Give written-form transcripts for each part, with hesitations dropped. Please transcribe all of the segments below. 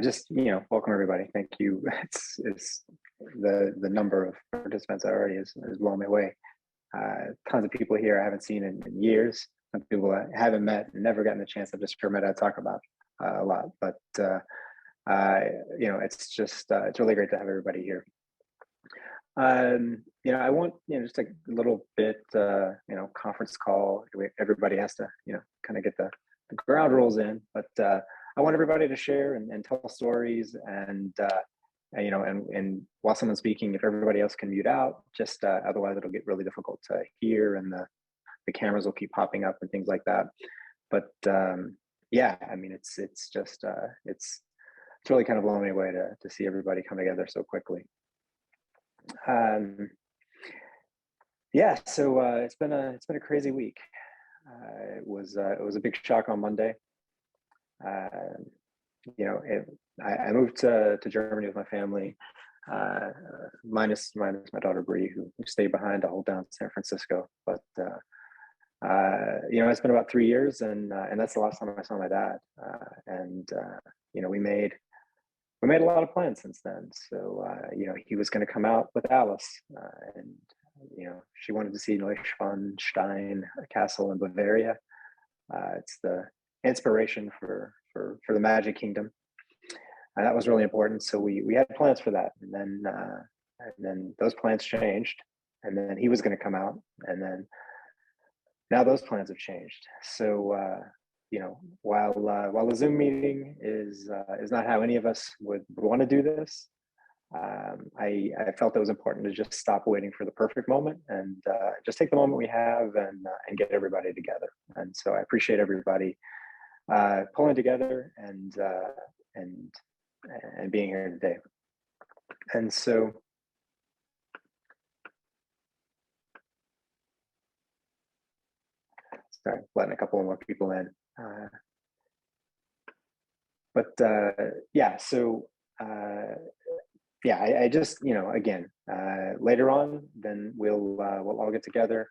Just welcome everybody. Thank you. It's the number of participants already is blowing me away. Tons of people here I haven't seen in years. Some people I haven't met and never gotten the chance. I've just heard my dad talk about a lot. But it's just it's really great to have everybody here. I want just a little bit conference call. Everybody has to kind of get the ground rules in, but I want everybody to share and tell stories and while someone's speaking, if everybody else can mute out, just otherwise it'll get really difficult to hear and the cameras will keep popping up and things like that. But yeah, I mean it's just it's really kind of blowing me away to see everybody come together so quickly. Um, yeah, so it's been a crazy week. It was a big shock on Monday. Uh, I moved to Germany with my family, minus my daughter Bree, who stayed behind to hold down San Francisco. But it's been about 3 years, and that's the last time I saw my dad. We made a lot of plans since then. So he was going to come out with Alice, and she wanted to see Neuschwanstein Castle in Bavaria. It's the inspiration for the Magic Kingdom. And that was really important. So we had plans for that, and then those plans changed, and then he was going to come out, and then now those plans have changed. So while the Zoom meeting is not how any of us would want to do this, I felt it was important to just stop waiting for the perfect moment and just take the moment we have and get everybody together. And so I appreciate everybody pulling together and being here today. And so, sorry, letting a couple more people in. I just, again, later on, then we'll all get together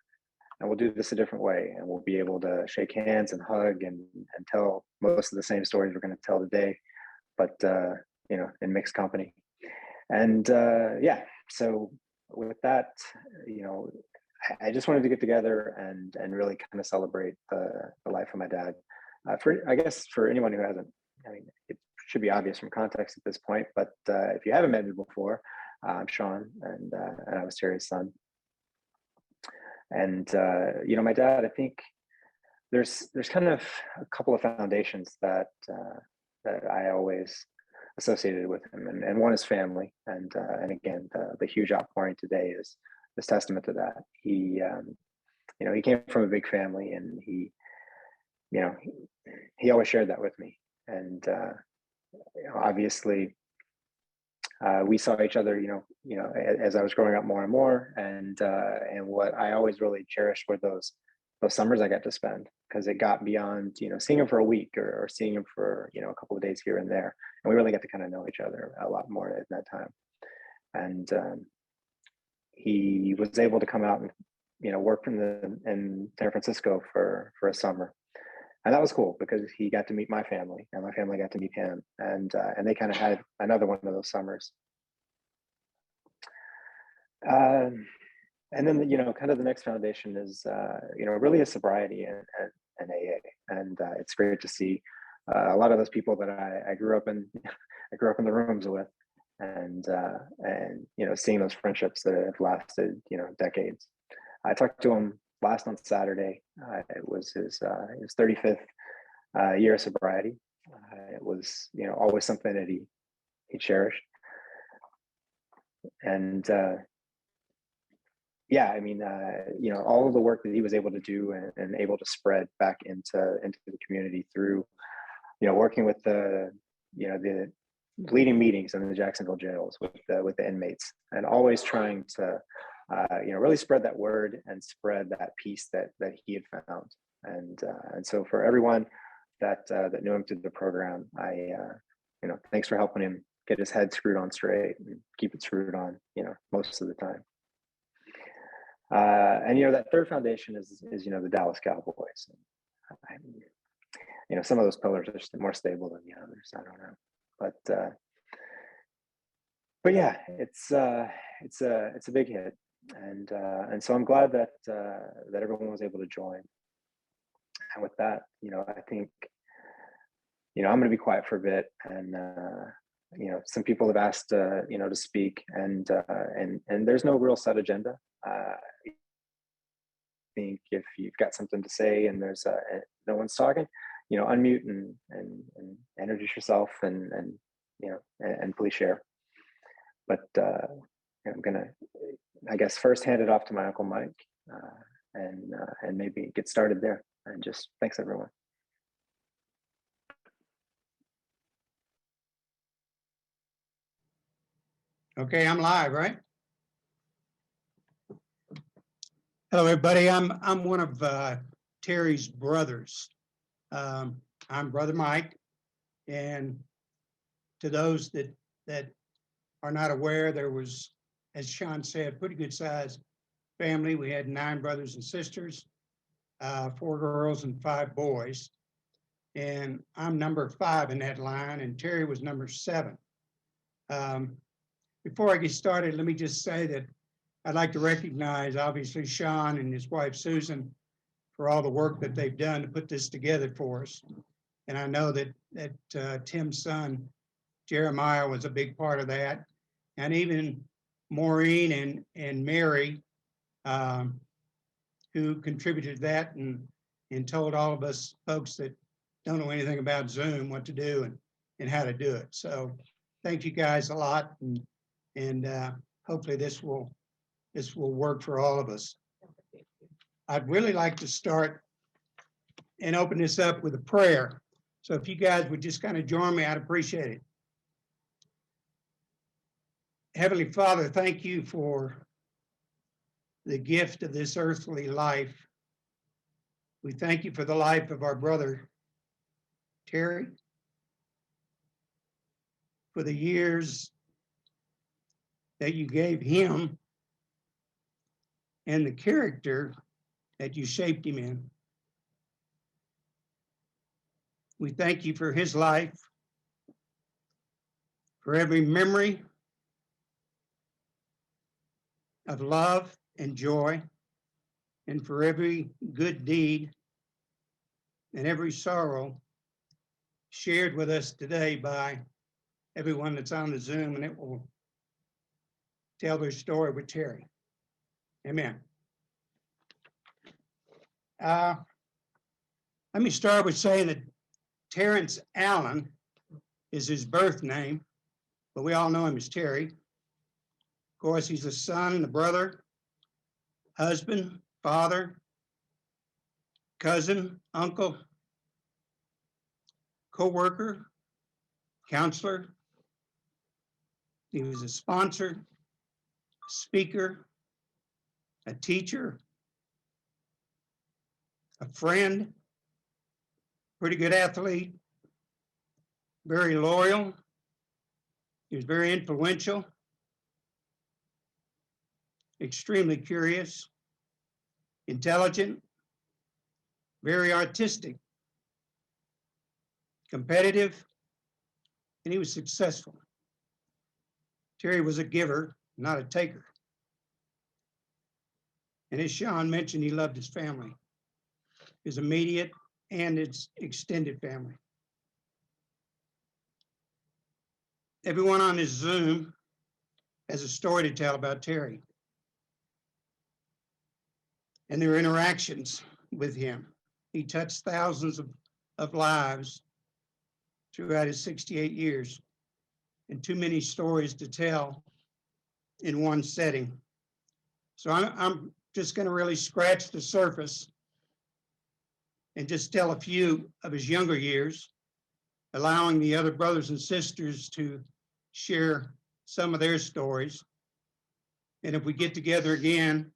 and we'll do this a different way, and we'll be able to shake hands and hug and tell most of the same stories we're going to tell today, but in mixed company. And so with that, I just wanted to get together and really kind of celebrate the life of my dad. For anyone who hasn't, I mean, it should be obvious from context at this point, but if you haven't met me before, I'm Sean, and I was Terry's son. And my dad, I think there's kind of a couple of foundations that I always associated with him, and one is family, and again, the huge outpouring today is testament to that. He came from a big family, and he always shared that with me, and obviously we saw each other, as I was growing up more and more, and what I always really cherished were those summers I got to spend, because it got beyond, seeing him for a week or seeing him for, a couple of days here and there. And we really got to kind of know each other a lot more at that time. And he was able to come out and, work in San Francisco for a summer. And that was cool because he got to meet my family and my family got to meet him. And they kind of had another one of those summers. And then, kind of the next foundation is, really a sobriety and AA. And it's great to see a lot of those people that I grew up in, I grew up in the rooms with, and seeing those friendships that have lasted, decades. I talked to him last on Saturday. It was his 35th year of sobriety. It was, always something that he cherished. And all of the work that he was able to do and able to spread back into the community through, working with the leading meetings in the Jacksonville jails with the inmates, and always trying to, really spread that word and spread that peace that he had found. And so for everyone that knew him through the program, thanks for helping him get his head screwed on straight and keep it screwed on, most of the time. That third foundation is the Dallas Cowboys. Some of those pillars are more stable than the others. I don't know. but yeah, it's a big hit, and so I'm glad that that everyone was able to join. And with that, I think I'm going to be quiet for a bit, and some people have asked to speak, and there's no real set agenda. I think if you've got something to say and there's no one's talking, unmute and introduce yourself and please share. But I'm gonna, I guess, first hand it off to my Uncle Mike, and maybe get started there. And just thanks everyone. Okay, I'm live, right? Hello, everybody. I'm one of Terry's brothers. I'm Brother Mike, and to those that are not aware, there was, as Sean said, pretty good sized family. We had 9 brothers and sisters, 4 girls and 5 boys, and I'm number 5 in that line, and Terry was number 7. Before I get started, let me just say that I'd like to recognize, obviously, Sean and his wife, Susan, for all the work that they've done to put this together for us. And I know that Tim's son, Jeremiah, was a big part of that. And even Maureen and Mary, who contributed to that and told all of us folks that don't know anything about Zoom what to do and how to do it. So thank you guys a lot. And hopefully this will work for all of us. I'd really like to start and open this up with a prayer. So if you guys would just kind of join me, I'd appreciate it. Heavenly Father, thank you for the gift of this earthly life. We thank you for the life of our brother, Terry, for the years that you gave him and the character that you shaped him in. We thank you for his life, for every memory of love and joy, and for every good deed and every sorrow shared with us today by everyone that's on the Zoom, and it will tell their story with Terry. Amen. Let me start with saying that Terrence Allen is his birth name, but we all know him as Terry. Of course, he's a son, a brother, husband, father, cousin, uncle, co-worker, counselor. He was a sponsor, speaker, a teacher, a friend, pretty good athlete, very loyal. He was very influential, extremely curious, intelligent, very artistic, competitive, and he was successful. Terry was a giver, not a taker. And as Sean mentioned, he loved his family, his immediate and his extended family. Everyone on this Zoom has a story to tell about Terry and their interactions with him. He touched thousands of lives throughout his 68 years, and too many stories to tell in one setting. So I'm just going to really scratch the surface and just tell a few of his younger years, allowing the other brothers and sisters to share some of their stories. And if we get together again,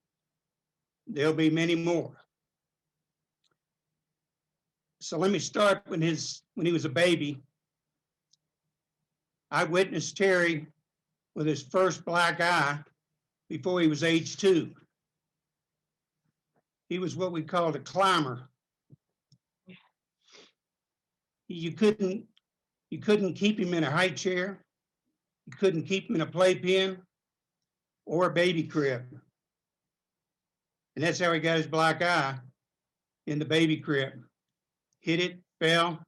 there'll be many more. So let me start when he was a baby. I witnessed Terry with his first black eye before he was age 2. He was what we called a climber. You couldn't You couldn't keep him in a high chair. You couldn't keep him in a playpen or a baby crib. And that's how he got his black eye, in the baby crib. Hit it, fell,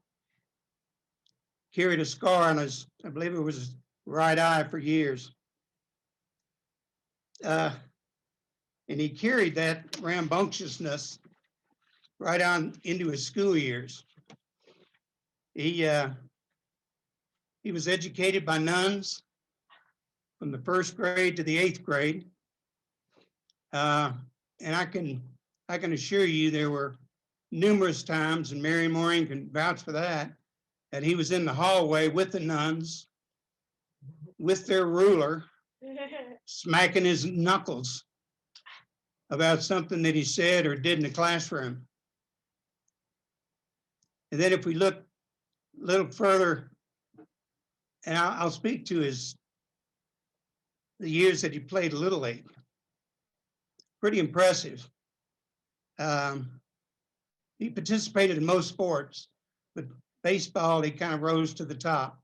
carried a scar on his, I believe it was his right eye for years. And he carried that rambunctiousness right on into his school years. He was educated by nuns from the 1st grade to the 8th grade. And I can assure you there were numerous times, and Mary Maureen can vouch for that he was in the hallway with the nuns, with their ruler, smacking his knuckles about something that he said or did in the classroom. And then if we look a little further, and I'll speak to the years that he played Little League. Pretty impressive. He participated in most sports, but baseball, he kind of rose to the top.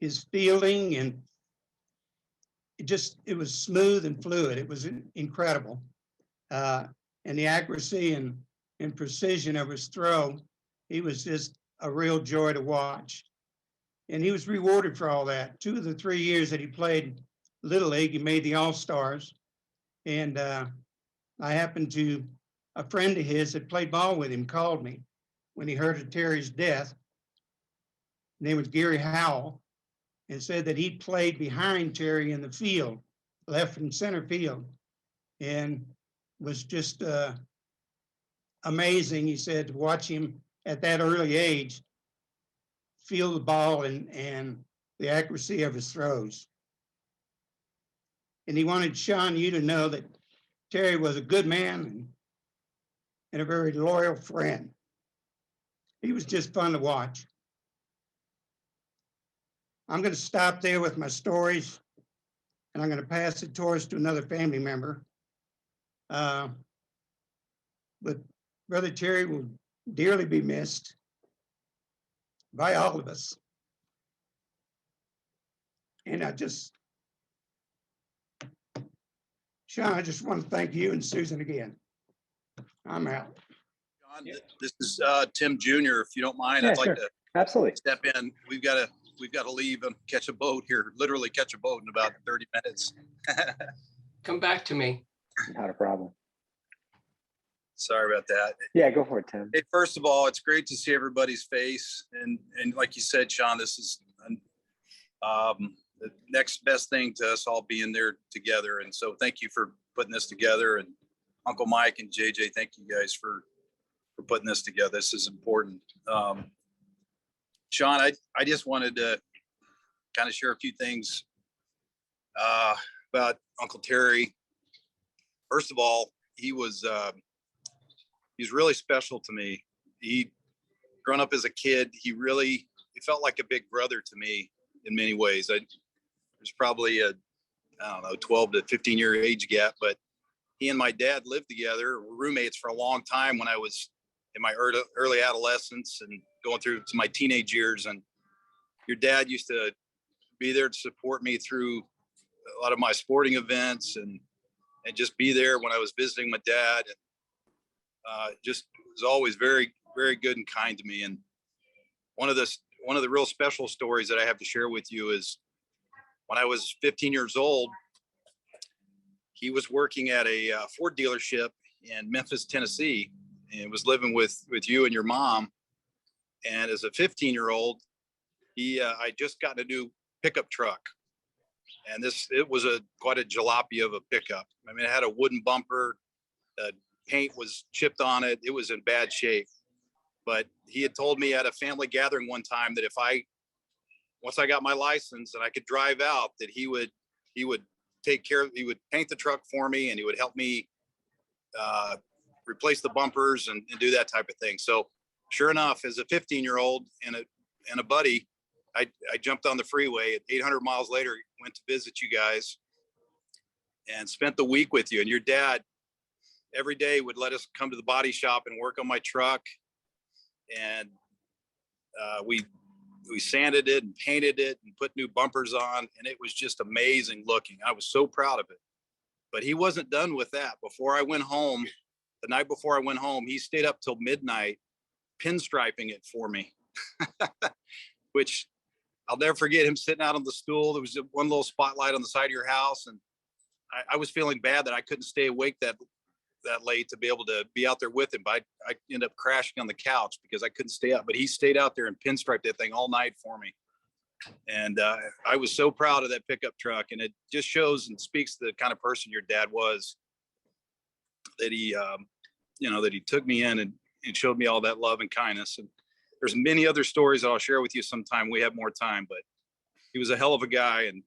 His fielding, and it was smooth and fluid. It was incredible. And the accuracy and precision of his throw, he was just a real joy to watch. And he was rewarded for all that. 2 of the 3 years that he played Little League, he made the All-Stars. And I happened to, a friend of his that played ball with him called me when he heard of Terry's death. His name was Gary Howell, and said that he played behind Terry in the field, left and center field, and was just amazing. He said to watch him at that early age feel the ball and the accuracy of his throws. And he wanted Sean, you to know that Terry was a good man and a very loyal friend. He was just fun to watch. I'm going to stop there with my stories, and I'm going to pass the torch to another family member. But Brother Terry will dearly be missed by all of us. And Sean, I just want to thank you and Susan again. I'm out. John, this is Tim Jr. If you don't mind, Yeah, I'd like sure. to Absolutely. step in. We've got to leave and catch a boat here, literally catch a boat in about 30 minutes. Come back to me. Not a problem. Sorry about that. Yeah, go for it, Tim. Hey, first of all, it's great to see everybody's face. And like you said, Sean, this is the next best thing to us all being there together. And so thank you for putting this together. And Uncle Mike and JJ, thank you guys for putting this together. This is important. Sean, I just wanted to kind of share a few things about Uncle Terry. First of all, he's really special to me. He, growing up as a kid, he felt like a big brother to me in many ways. There's probably a 12 to 15 year age gap, but he and my dad lived together, were roommates for a long time when I was in my early adolescence and going through to my teenage years. And your dad used to be there to support me through a lot of my sporting events and just be there when I was visiting my dad. And just was always very, very good and kind to me. And one of the real special stories that I have to share with you is when I was 15 years old, he was working at a Ford dealership in Memphis, Tennessee, and was living with you and your mom. And as a 15-year-old, I just got a new pickup truck, and it was quite a jalopy of a pickup. I mean, it had a wooden bumper, paint was chipped on it. It was in bad shape. But he had told me at a family gathering one time that once I got my license and I could drive out, that he would he would paint the truck for me, and he would help me replace the bumpers and do that type of thing. So sure enough, as a 15-year-old and a buddy, I jumped on the freeway at 800 miles later, went to visit you guys and spent the week with you. And your dad every day would let us come to the body shop and work on my truck. And We sanded it and painted it and put new bumpers on, and it was just amazing looking. I was so proud of it. But he wasn't done with that. Before I went home, the night before I went home, he stayed up till midnight pinstriping it for me, which I'll never forget him sitting out on the stool. There was one little spotlight on the side of your house, and I was feeling bad that I couldn't stay awake that late to be able to be out there with him. But I ended up crashing on the couch because I couldn't stay up. But he stayed out there and pinstriped that thing all night for me. And I was so proud of that pickup truck. And it just shows and speaks to the kind of person your dad was, that he, that he took me in and showed me all that love and kindness. And there's many other stories that I'll share with you sometime. We have more time, but he was a hell of a guy, and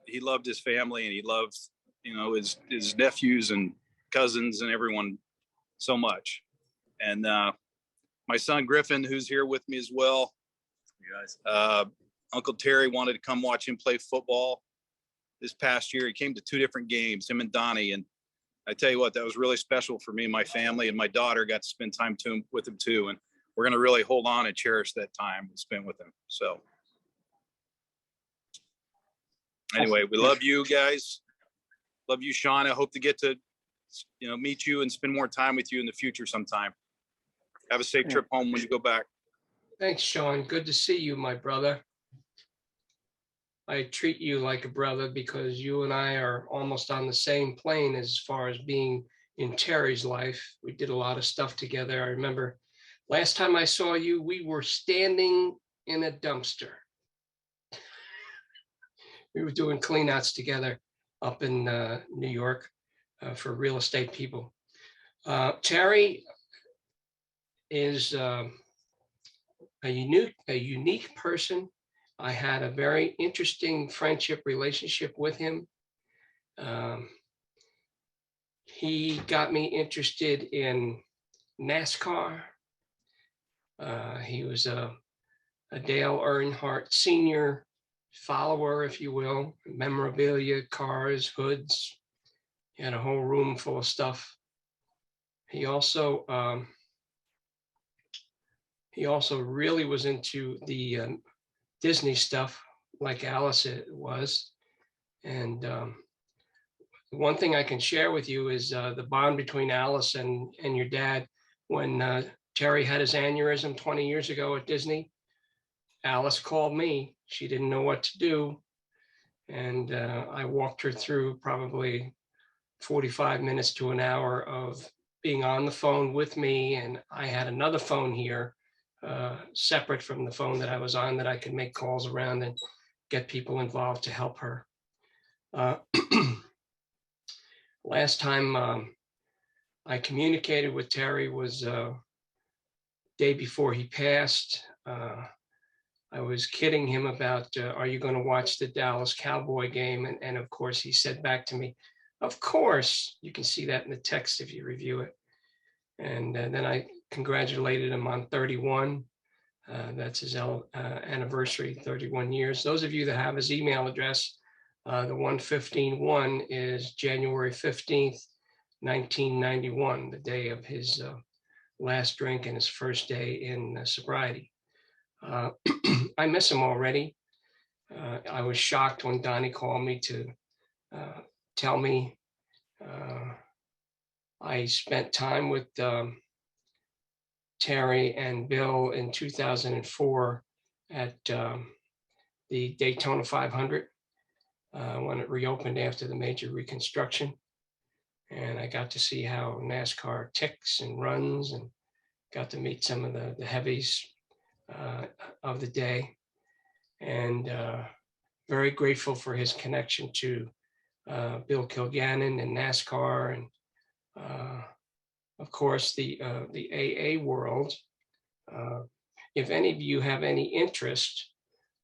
he loved his family, and he loved, his nephews and cousins and everyone so much. And my son Griffin, who's here with me as well. You guys. Uncle Terry wanted to come watch him play football this past year. He came to 2 different games, him and Donnie. And I tell you what, that was really special for me and my family, and my daughter got to spend time with him too. And we're going to really hold on and cherish that time we spent with him. So anyway, we love you guys. Love you, Sean. I hope to get to, meet you and spend more time with you in the future sometime. Have a safe trip home when you go back. Thanks, Sean. Good to see you, my brother. I treat you like a brother because you and I are almost on the same plane as far as being in Terry's life. We did a lot of stuff together. I remember last time I saw you, we were standing in a dumpster. We were doing cleanouts together up in New York for real estate people. Terry is a unique person. I had a very interesting friendship relationship with him. He got me interested in NASCAR. He was a Dale Earnhardt Sr. follower, if you will, memorabilia, cars, hoods. He had a whole room full of stuff. He also really was into the Disney stuff, like Alice was. And one thing I can share with you is the bond between Alice and your dad. When Terry had his aneurysm 20 years ago at Disney, Alice called me. She didn't know what to do. And I walked her through probably 45 minutes to an hour of being on the phone with me. And I had another phone here, separate from the phone that I was on, that I could make calls around and get people involved to help her. Last time I communicated with Terry was day before he passed. I was kidding him about, are you going to watch the Dallas Cowboy game? And of course, he said back to me, of course. You can see that in the text if you review it. And then I congratulated him on 31. That's his anniversary, 31 years. Those of you that have his email address, the 1151 is January 15th, 1991, the day of his last drink and his first day in sobriety. I miss him already. I was shocked when Donnie called me to tell me I spent time with Terry and Bill in 2004 at the Daytona 500 when it reopened after the major reconstruction. And I got to see how NASCAR ticks and runs, and got to meet some of the heavies of the day. And very grateful for his connection to Bill Kilgannon and NASCAR, and of course the AA world. If any of you have any interest,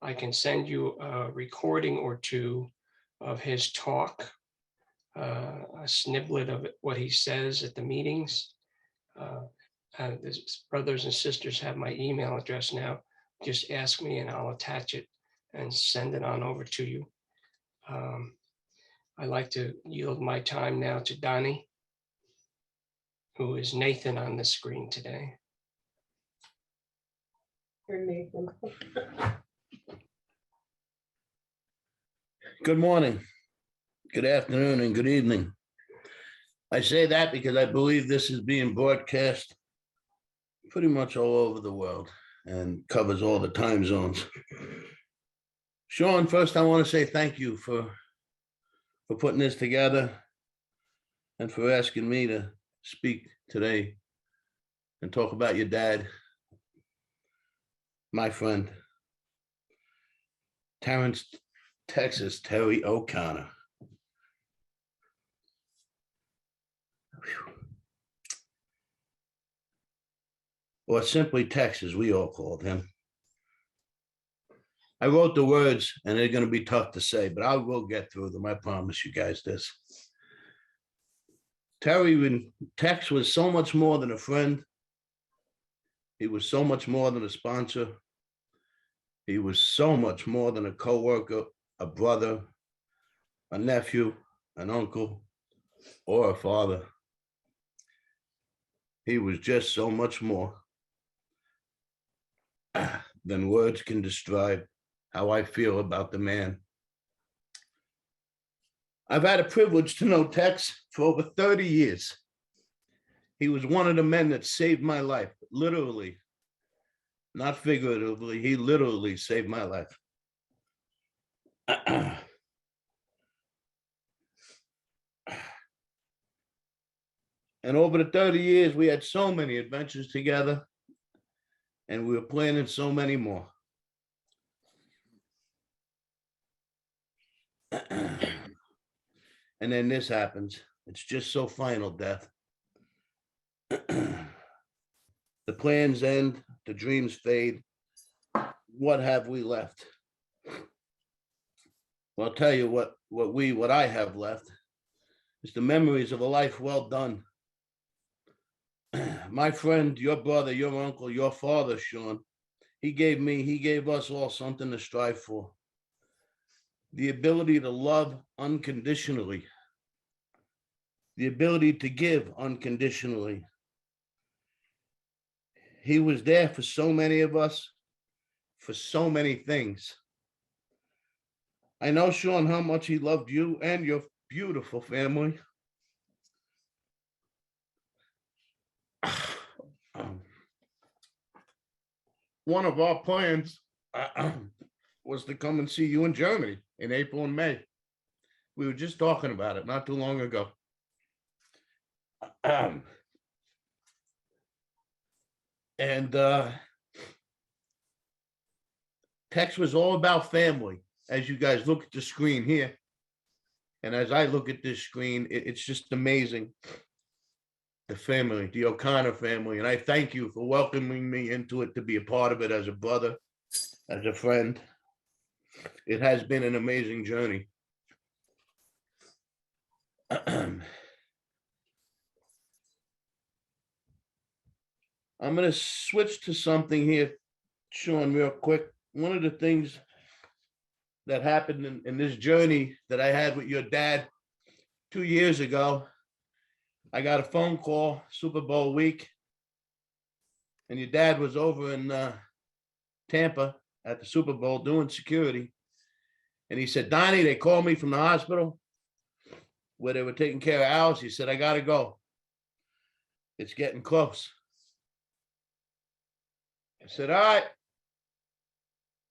I can send you a recording or two of his talk, a sniblet of what he says at the meetings. His brothers and sisters have my email address now. Just ask me and I'll attach it and send it on over to you. I'd like to yield my time now to Donnie, who is Nathan on the screen today. Here, Nathan. Good morning, good afternoon, and good evening. I say that because I believe this is being broadcast pretty much all over the world and covers all the time zones. Sean, first I want to say thank you for putting this together and for asking me to speak today and talk about your dad, my friend, Terrence, Texas, Terry O'Connor. Or simply Tex, as we all called him. I wrote the words, and they're going to be tough to say, but I will get through them. I promise you guys this. Tex was so much more than a friend. He was so much more than a sponsor. He was so much more than a coworker, a brother, a nephew, an uncle, or a father. He was just so much more than words can describe how I feel about the man. I've had a privilege to know Tex for over 30 years. He was one of the men that saved my life, literally, not figuratively. He literally saved my life. And over the 30 years, we had so many adventures together, and we were planning so many more. And then this happens. It's just so final, death. The plans end, the dreams fade. What have we left? Well, I'll tell you what I have left is the memories of a life well done. My friend, your brother, your uncle, your father, Sean, he gave us all something to strive for. The ability to love unconditionally. The ability to give unconditionally. He was there for so many of us, for so many things. I know, Sean, how much he loved you and your beautiful family. One of our plans was to come and see you in Germany in April and May. We were just talking about it not too long ago. Tex was all about family, as you guys look at the screen here. And as I look at this screen, it's just amazing. The family, the O'Connor family. And I thank you for welcoming me into it to be a part of it as a brother, as a friend. It has been an amazing journey. I'm going to switch to something here, Sean, real quick. One of the things that happened in this journey that I had with your dad 2 years ago, I got a phone call, Super Bowl week, and your dad was over in Tampa at the Super Bowl doing security. And he said, Donnie, they called me from the hospital where they were taking care of Alice. He said, I got to go. It's getting close. I said, all right,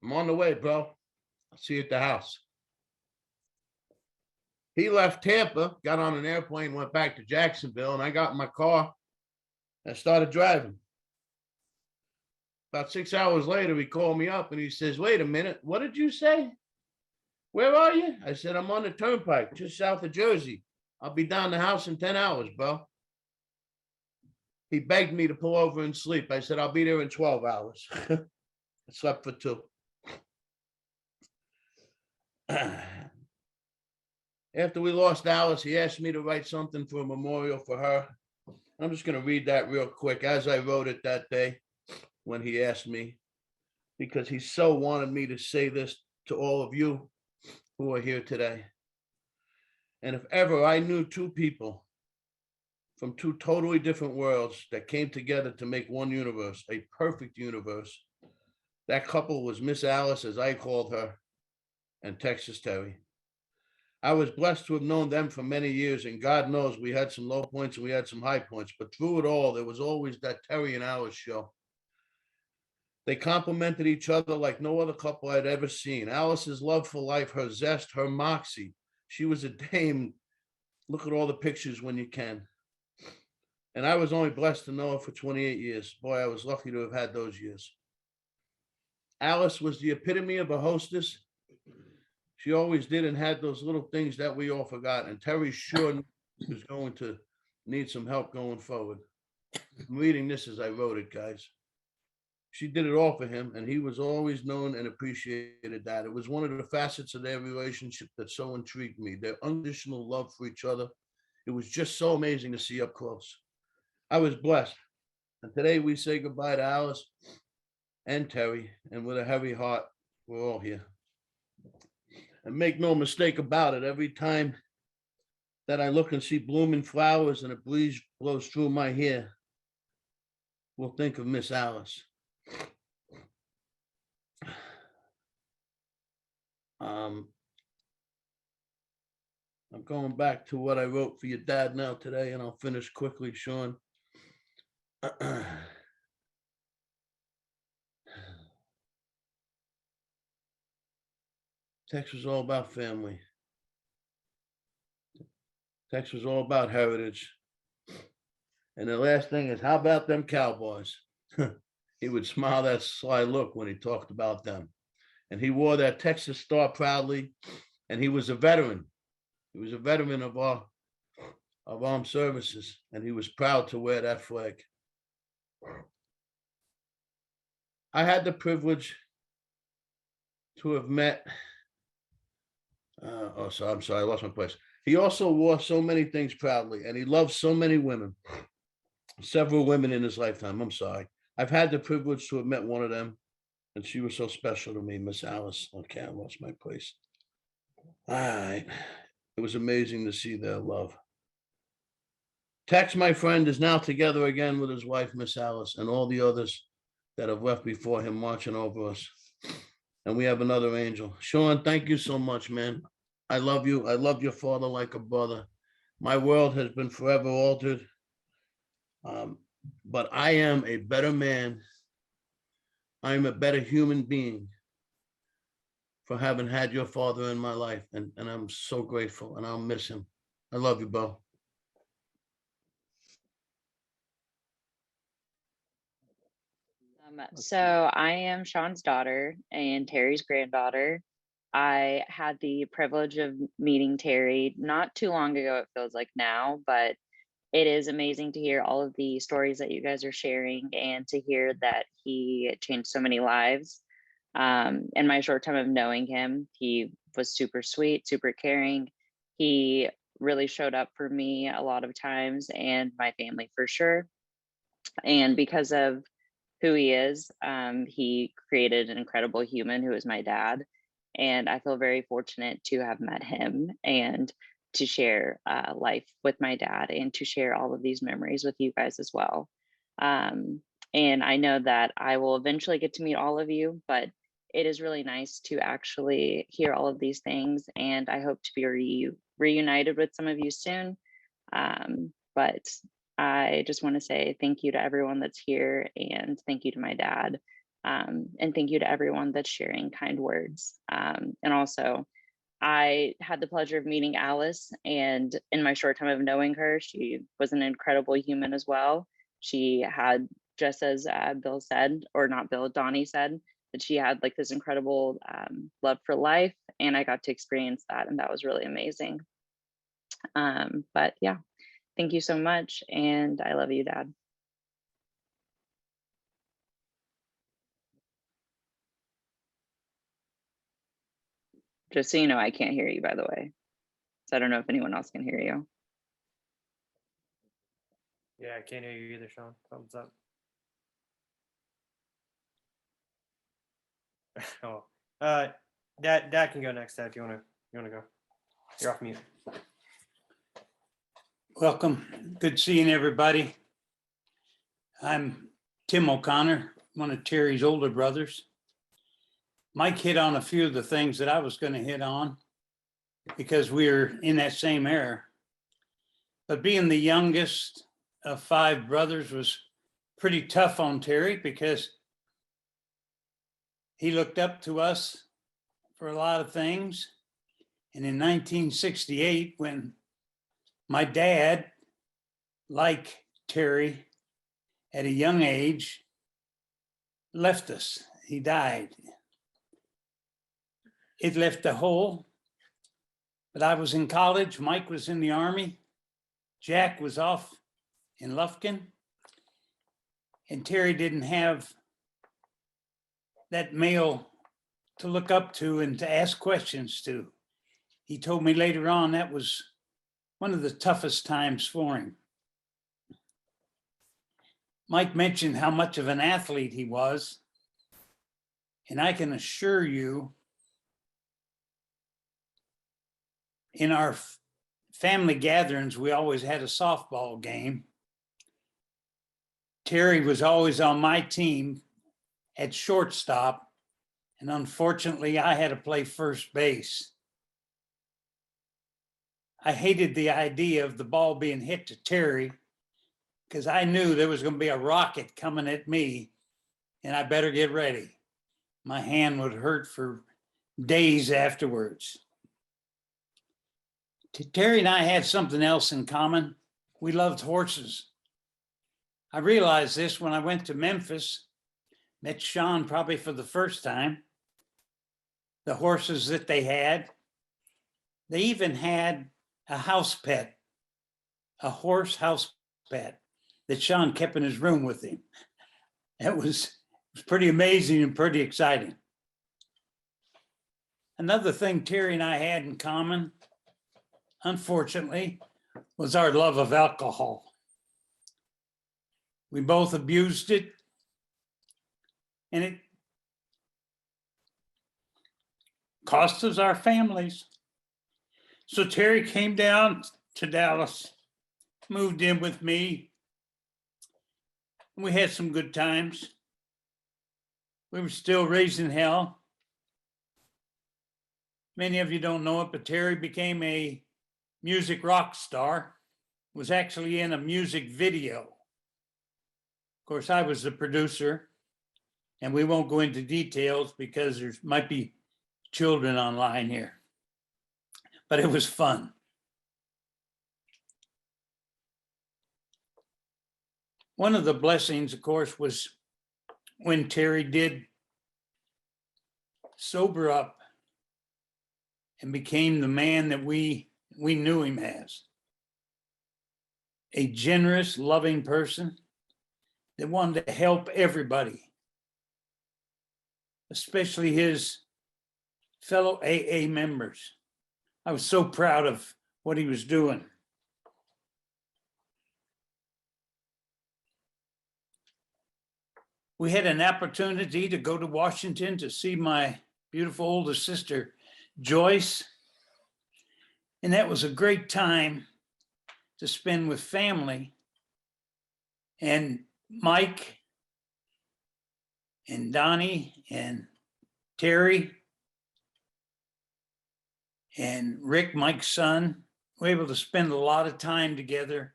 I'm on the way, bro. I'll see you at the house. He left Tampa, got on an airplane, went back to Jacksonville, and I got in my car and started driving. About 6 hours later, he called me up and he says, wait a minute, what did you say? Where are you? I said, I'm on the turnpike just south of Jersey. I'll be down the house in 10 hours, bro. He begged me to pull over and sleep. I said, I'll be there in 12 hours. I slept for 2. After we lost Alice, he asked me to write something for a memorial for her. I'm just going to read that real quick as I wrote it that day when he asked me, because he so wanted me to say this to all of you who are here today. And if ever I knew 2 people from 2 totally different worlds that came together to make one universe, a perfect universe, That couple was Miss Alice, as I called her, and Texas Terry. I was blessed to have known them for many years, and God knows we had some low points and we had some high points, but through it all, there was always that Terry and Alice show. They complemented each other like no other couple I'd ever seen. Alice's love for life, her zest, her moxie. She was a dame. Look at all the pictures when you can. And I was only blessed to know her for 28 years. Boy, I was lucky to have had those years. Alice was the epitome of a hostess. She always did and had those little things that we all forgot. And Terry sure was going to need some help going forward. I'm reading this as I wrote it, guys. She did it all for him, and he was always known and appreciated that. It was one of the facets of their relationship that so intrigued me, their unconditional love for each other. It was just so amazing to see up close. I was blessed. And today we say goodbye to Alice and Terry, and with a heavy heart, we're all here. And make no mistake about it, every time that I look and see blooming flowers and a breeze blows through my hair, we'll think of Miss Alice. I'm going back to what I wrote for your dad now today, and I'll finish quickly, Sean. Text was all about family. Text was all about heritage. And the last thing is, how about them Cowboys? He would smile that sly look when he talked about them. And he wore that Texas star proudly, and he was a veteran. He was a veteran of armed services, and he was proud to wear that flag. I had the privilege to have met, I'm sorry, I lost my place. He also wore so many things proudly, and he loved so many women, several women in his lifetime. I'm sorry. I've had the privilege to have met one of them, and she was so special to me, Miss Alice. Okay, I lost my place. All right. It was amazing to see their love. Tex, my friend, is now together again with his wife, Miss Alice, and all the others that have left before him watching over us. And we have another angel. Sean, thank you so much, man. I love you. I love your father like a brother. My world has been forever altered. But I am a better man. I am a better human being for having had your father in my life. And I'm so grateful, and I'll miss him. I love you, Bo. So I am Sean's daughter and Terry's granddaughter. I had the privilege of meeting Terry not too long ago, it feels like now, but it is amazing to hear all of the stories that you guys are sharing and to hear that he changed so many lives. In my short time of knowing him, he was super sweet, super caring. He really showed up for me a lot of times and my family for sure. And because of who he is, he created an incredible human who is my dad. And I feel very fortunate to have met him and to share life with my dad and to share all of these memories with you guys as well. And I know that I will eventually get to meet all of you, but it is really nice to actually hear all of these things. And I hope to be reunited with some of you soon. But I just want to say thank you to everyone that's here, and thank you to my dad, and thank you to everyone that's sharing kind words. And also, I had the pleasure of meeting Alice, and in my short time of knowing her, she was an incredible human as well. She had, just as Bill said, or not Bill, Donnie said, that she had like this incredible love for life, and I got to experience that, and that was really amazing. But yeah. Thank you so much, and I love you, Dad. Just so you know, I can't hear you, by the way. So I don't know if anyone else can hear you. Yeah, I can't hear you either, Sean. Thumbs up. Oh, Dad can go next. Dad, if you wanna go. You're off mute. Welcome. Good seeing everybody. I'm Tim O'Connor, one of Terry's older brothers. Mike hit on a few of the things that I was going to hit on because we're in that same era. But being the youngest of 5 brothers was pretty tough on Terry because he looked up to us for a lot of things. And in 1968, when my dad, like Terry, at a young age, left us, he died. It left a hole, but I was in college, Mike was in the Army, Jack was off in Lufkin, and Terry didn't have that male to look up to and to ask questions to. He told me later on that was one of the toughest times for him. Mike mentioned how much of an athlete he was, and I can assure you, in our family gatherings, we always had a softball game. Terry was always on my team at shortstop, and unfortunately, I had to play first base. I hated the idea of the ball being hit to Terry because I knew there was going to be a rocket coming at me, and I better get ready. My hand would hurt for days afterwards. Terry and I had something else in common. We loved horses. I realized this when I went to Memphis, met Sean probably for the first time. The horses that they had. They even had a house pet, a horse house pet that Sean kept in his room with him. It was pretty amazing and pretty exciting. Another thing Terry and I had in common, unfortunately, was our love of alcohol. We both abused it, and it cost us our families. So Terry came down to Dallas, moved in with me. We had some good times. We were still raising hell. Many of you don't know it, but Terry became a music rock star, was actually in a music video. Of course, I was the producer, and we won't go into details because there might be children online here. But it was fun. One of the blessings, of course, was when Terry did sober up and became the man that we knew him as. A generous, loving person that wanted to help everybody, especially his fellow AA members. I was so proud of what he was doing. We had an opportunity to go to Washington to see my beautiful older sister, Joyce. And that was a great time to spend with family. And Mike and Donnie and Terry and Rick, Mike's son, were able to spend a lot of time together,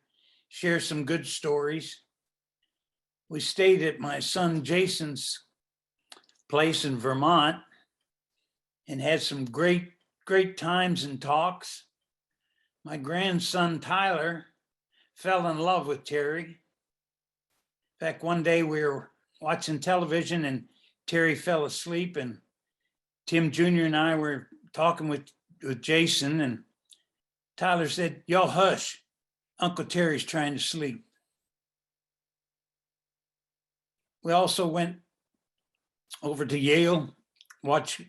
share some good stories. We stayed at my son Jason's place in Vermont and had some great times and talks. My grandson Tyler fell in love with Terry. In fact, one day we were watching television and Terry fell asleep, and Tim Jr. and I were talking with Jason, and Tyler said, "Y'all hush, Uncle Terry's trying to sleep." We also went over to Yale, watch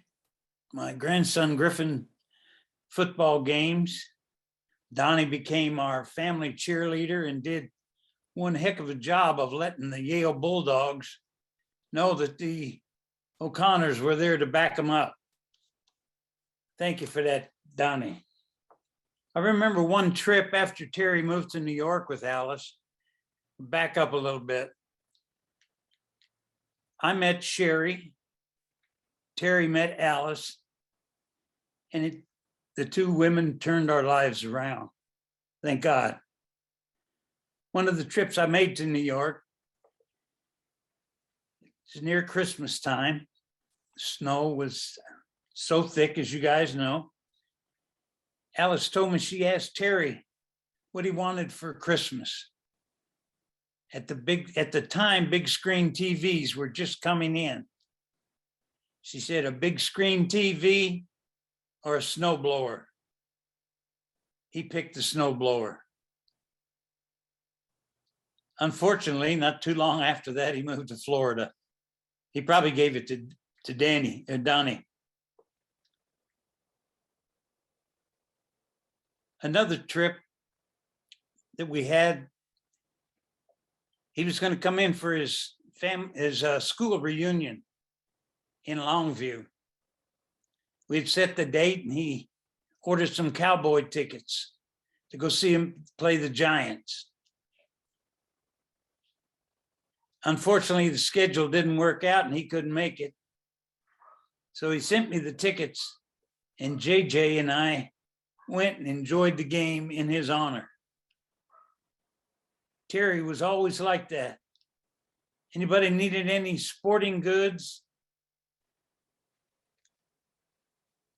my grandson Griffin football games. Donnie became our family cheerleader and did one heck of a job of letting the Yale Bulldogs know that the O'Connors were there to back them up. Thank you for that, Donnie. I remember one trip after Terry moved to New York with Alice. Back up a little bit. I met Sherry Terry met Alice, and the two women turned our lives around. Thank God. One of the trips I made to New York, it's near Christmas time. Snow was so thick, as you guys know. Alice told me she asked Terry what he wanted for Christmas. At the time, big screen TVs were just coming in. She said a big screen TV or a snowblower. He picked the snowblower. Unfortunately, not too long after that, he moved to Florida. He probably gave it to Donnie. Another trip that we had, he was going to come in for his school reunion in Longview. We'd set the date, and he ordered some Cowboy tickets to go see him play the Giants. Unfortunately, the schedule didn't work out and he couldn't make it. So he sent me the tickets, and JJ and I went and enjoyed the game in his honor. Terry was always like that. Anybody needed any sporting goods,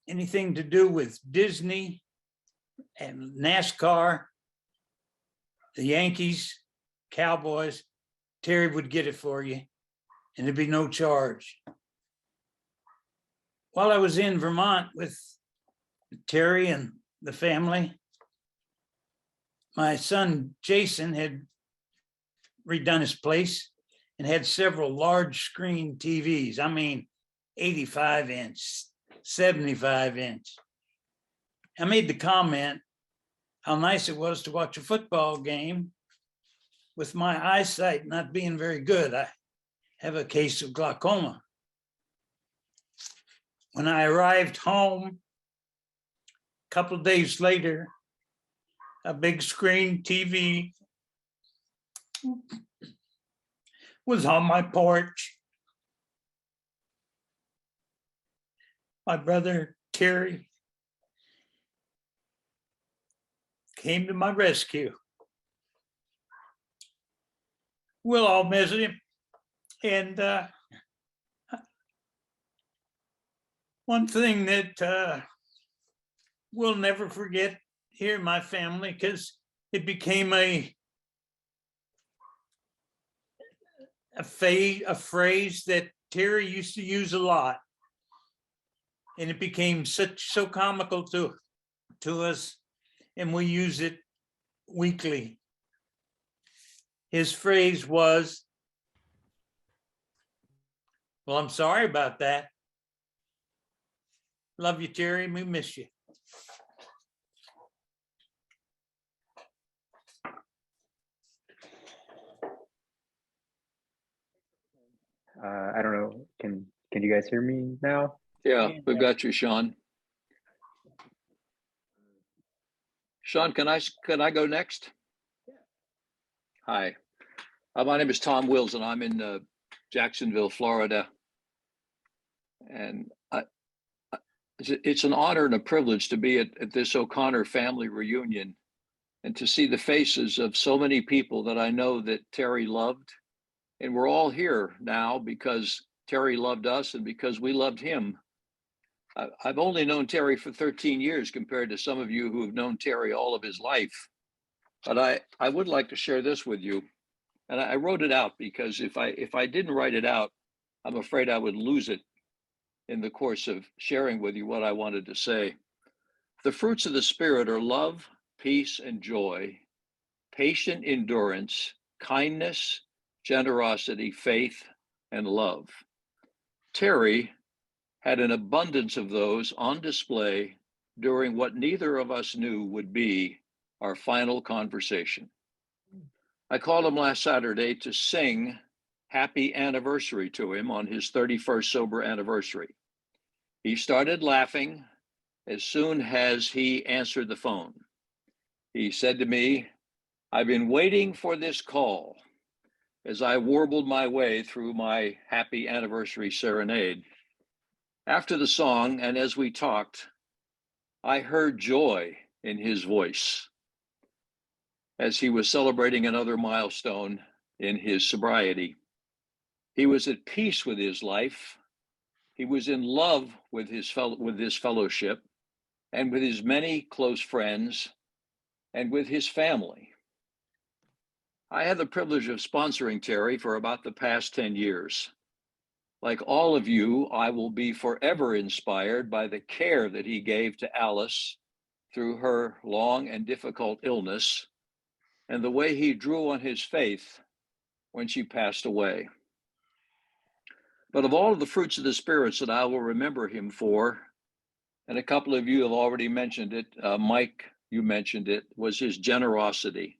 anything to do with Disney and NASCAR, the Yankees, Cowboys, Terry would get it for you, and there'd be no charge. While I was in Vermont with Terry and the family, my son Jason had redone his place and had several large screen TVs. I mean, 85-inch, 75-inch. I made the comment how nice it was to watch a football game with my eyesight not being very good. I have a case of glaucoma. When I arrived home, a couple of days later, a big screen TV was on my porch. My brother, Terry, came to my rescue. We'll all miss him. And one thing that we'll never forget here in my family, because it became a phrase that Terry used to use a lot. And it became so comical to us, and we use it weekly. His phrase was, "Well, I'm sorry about that. Love you, Terry. We miss you." I don't know. Can you guys hear me now? Yeah, we've got you, Sean. Sean, can I go next? Hi, my name is Tom Wills, and I'm in Jacksonville, Florida. And it's an honor and a privilege to be at this O'Connor family reunion and to see the faces of so many people that I know that Terry loved. And we're all here now because Terry loved us and because we loved him. I've only known Terry for 13 years compared to some of you who have known Terry all of his life. But I would like to share this with you. And I wrote it out because if I didn't write it out, I'm afraid I would lose it in the course of sharing with you what I wanted to say. The fruits of the Spirit are love, peace, and joy, patient endurance, kindness, generosity, faith, and love. Terry had an abundance of those on display during what neither of us knew would be our final conversation. I called him last Saturday to sing happy anniversary to him on his 31st sober anniversary. He started laughing as soon as he answered the phone. He said to me, "I've been waiting for this call," as I warbled my way through my happy anniversary serenade. After the song, and as we talked, I heard joy in his voice as he was celebrating another milestone in his sobriety. He was at peace with his life. He was in love with his fellowship and with his many close friends and with his family. I had the privilege of sponsoring Terry for about the past 10 years. Like all of you, I will be forever inspired by the care that he gave to Alice through her long and difficult illness and the way he drew on his faith when she passed away. But of all of the fruits of the spirits that I will remember him for, and a couple of you have already mentioned it, Mike, you mentioned it, was his generosity.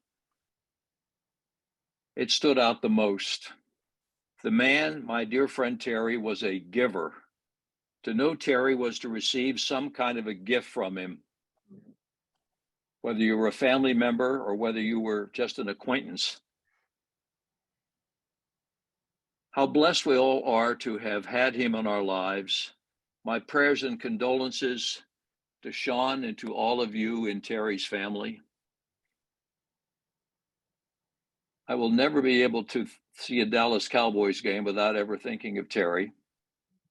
It stood out the most. The man, my dear friend Terry, was a giver. To know Terry was to receive some kind of a gift from him, whether you were a family member or whether you were just an acquaintance. How blessed we all are to have had him in our lives. My prayers and condolences to Sean and to all of you in Terry's family. I will never be able to see a Dallas Cowboys game without ever thinking of Terry.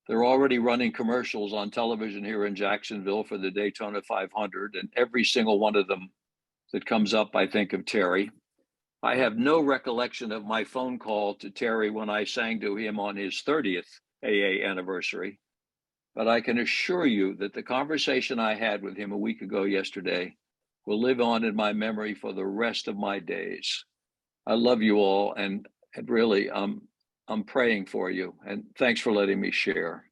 They're already running commercials on television here in Jacksonville for the Daytona 500, and every single one of them that comes up, I think of Terry. I have no recollection of my phone call to Terry when I sang to him on his 30th AA anniversary, but I can assure you that the conversation I had with him a week ago yesterday will live on in my memory for the rest of my days. I love you all, and really, I'm praying for you, and thanks for letting me share.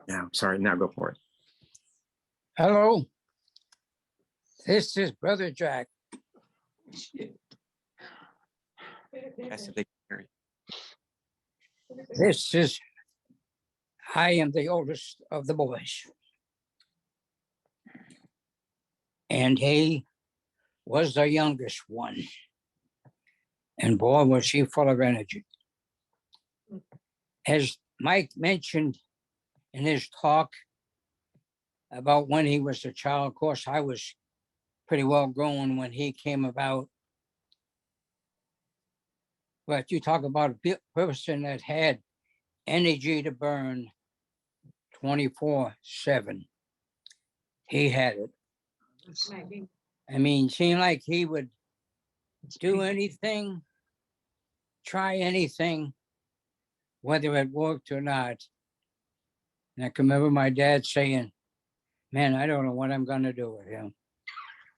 Yeah, sorry, now go for it. Hello, this is Brother Jack. I said they can hear you. I am the oldest of the boys. And he was the youngest one. And boy, was he full of energy. As Mike mentioned in his talk about when he was a child, of course, I was pretty well grown when he came about. But you talk about a person that had energy to burn 24/7. He had it. I mean, seemed like he would do anything, try anything, whether it worked or not. And I can remember my dad saying, man, I don't know what I'm going to do with him.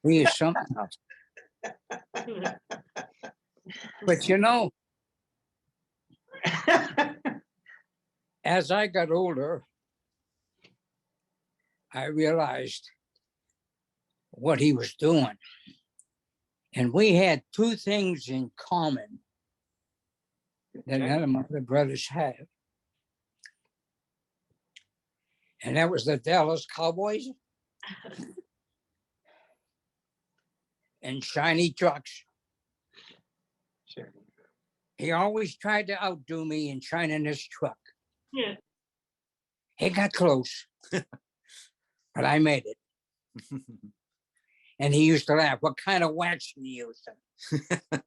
He is something else. But you know, as I got older, I realized what he was doing. And we had two things in common that none of my other brothers had. And that was the Dallas Cowboys and shiny trucks. Sure. He always tried to outdo me in shining his truck. Yeah. He got close, but I made it. And he used to laugh, what kind of wax are you using?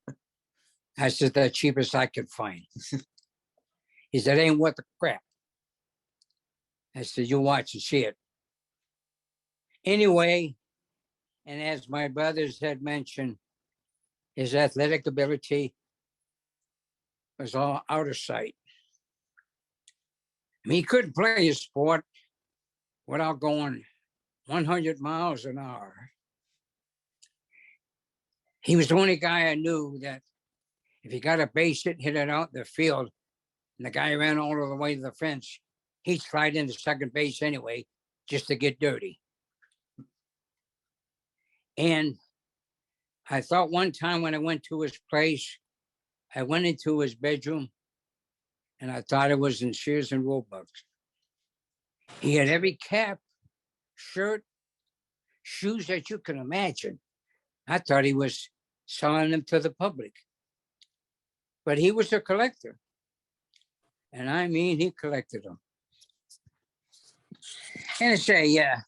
I said, the cheapest I could find. He said, ain't worth the crap. I said, you watch and see it. Anyway, and as my brothers had mentioned, his athletic ability was all out of sight. I mean, he couldn't play his sport without going 100 miles an hour. He was the only guy I knew that if he got a base hit, hit it out in the field, and the guy ran all the way to the fence, he'd slide into second base anyway, just to get dirty. And I thought one time when I went to his place, I went into his bedroom and I thought it was in Sears and Roebuck. He had every cap, shirt, shoes that you can imagine. I thought he was selling them to the public. But he was a collector. And I mean, he collected them. And I say, yeah,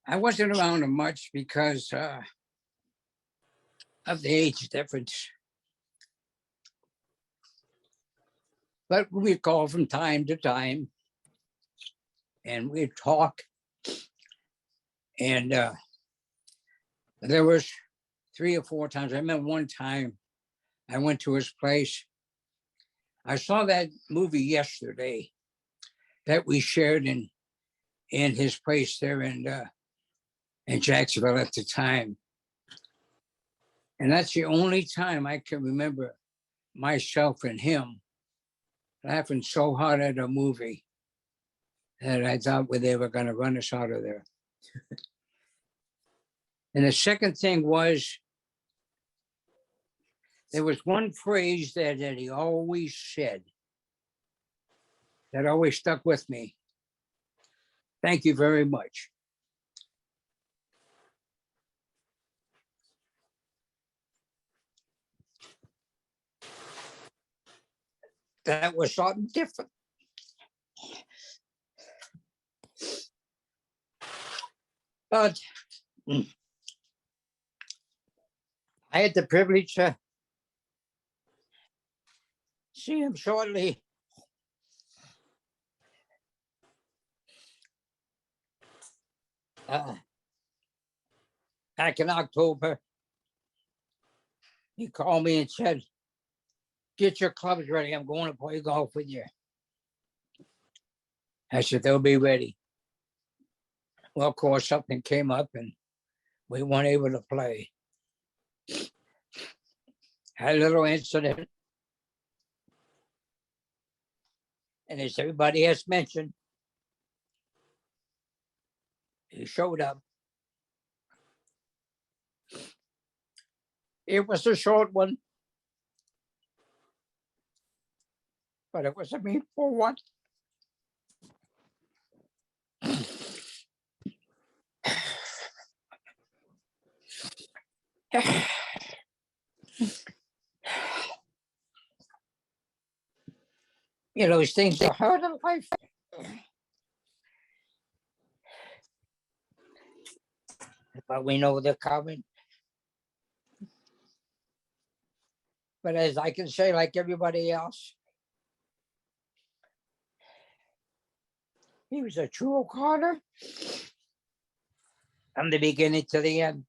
I wasn't around him much because of the age difference. But we'd call from time to time and we'd talk. And there was 3 or 4 times. I remember one time I went to his place. I saw that movie yesterday that we shared in his place there in Jacksonville at the time. And that's the only time I can remember myself and him laughing so hard at a movie that I thought they were going to run us out of there. And the second thing was, there was one phrase that he always said that always stuck with me. Thank you very much. That was something different. But I had the privilege to see him shortly. Back in October, he called me and said, "Get your clubs ready. I'm going to play golf with you." I said, "They'll be ready." Well, of course, something came up and we weren't able to play. Had a little incident. And as everybody has mentioned, he showed up. It was a short one, but it was a meaningful one. You know, these things are hard in life. But we know they're coming. But as I can say, like everybody else, he was a true O'Connor from the beginning to the end.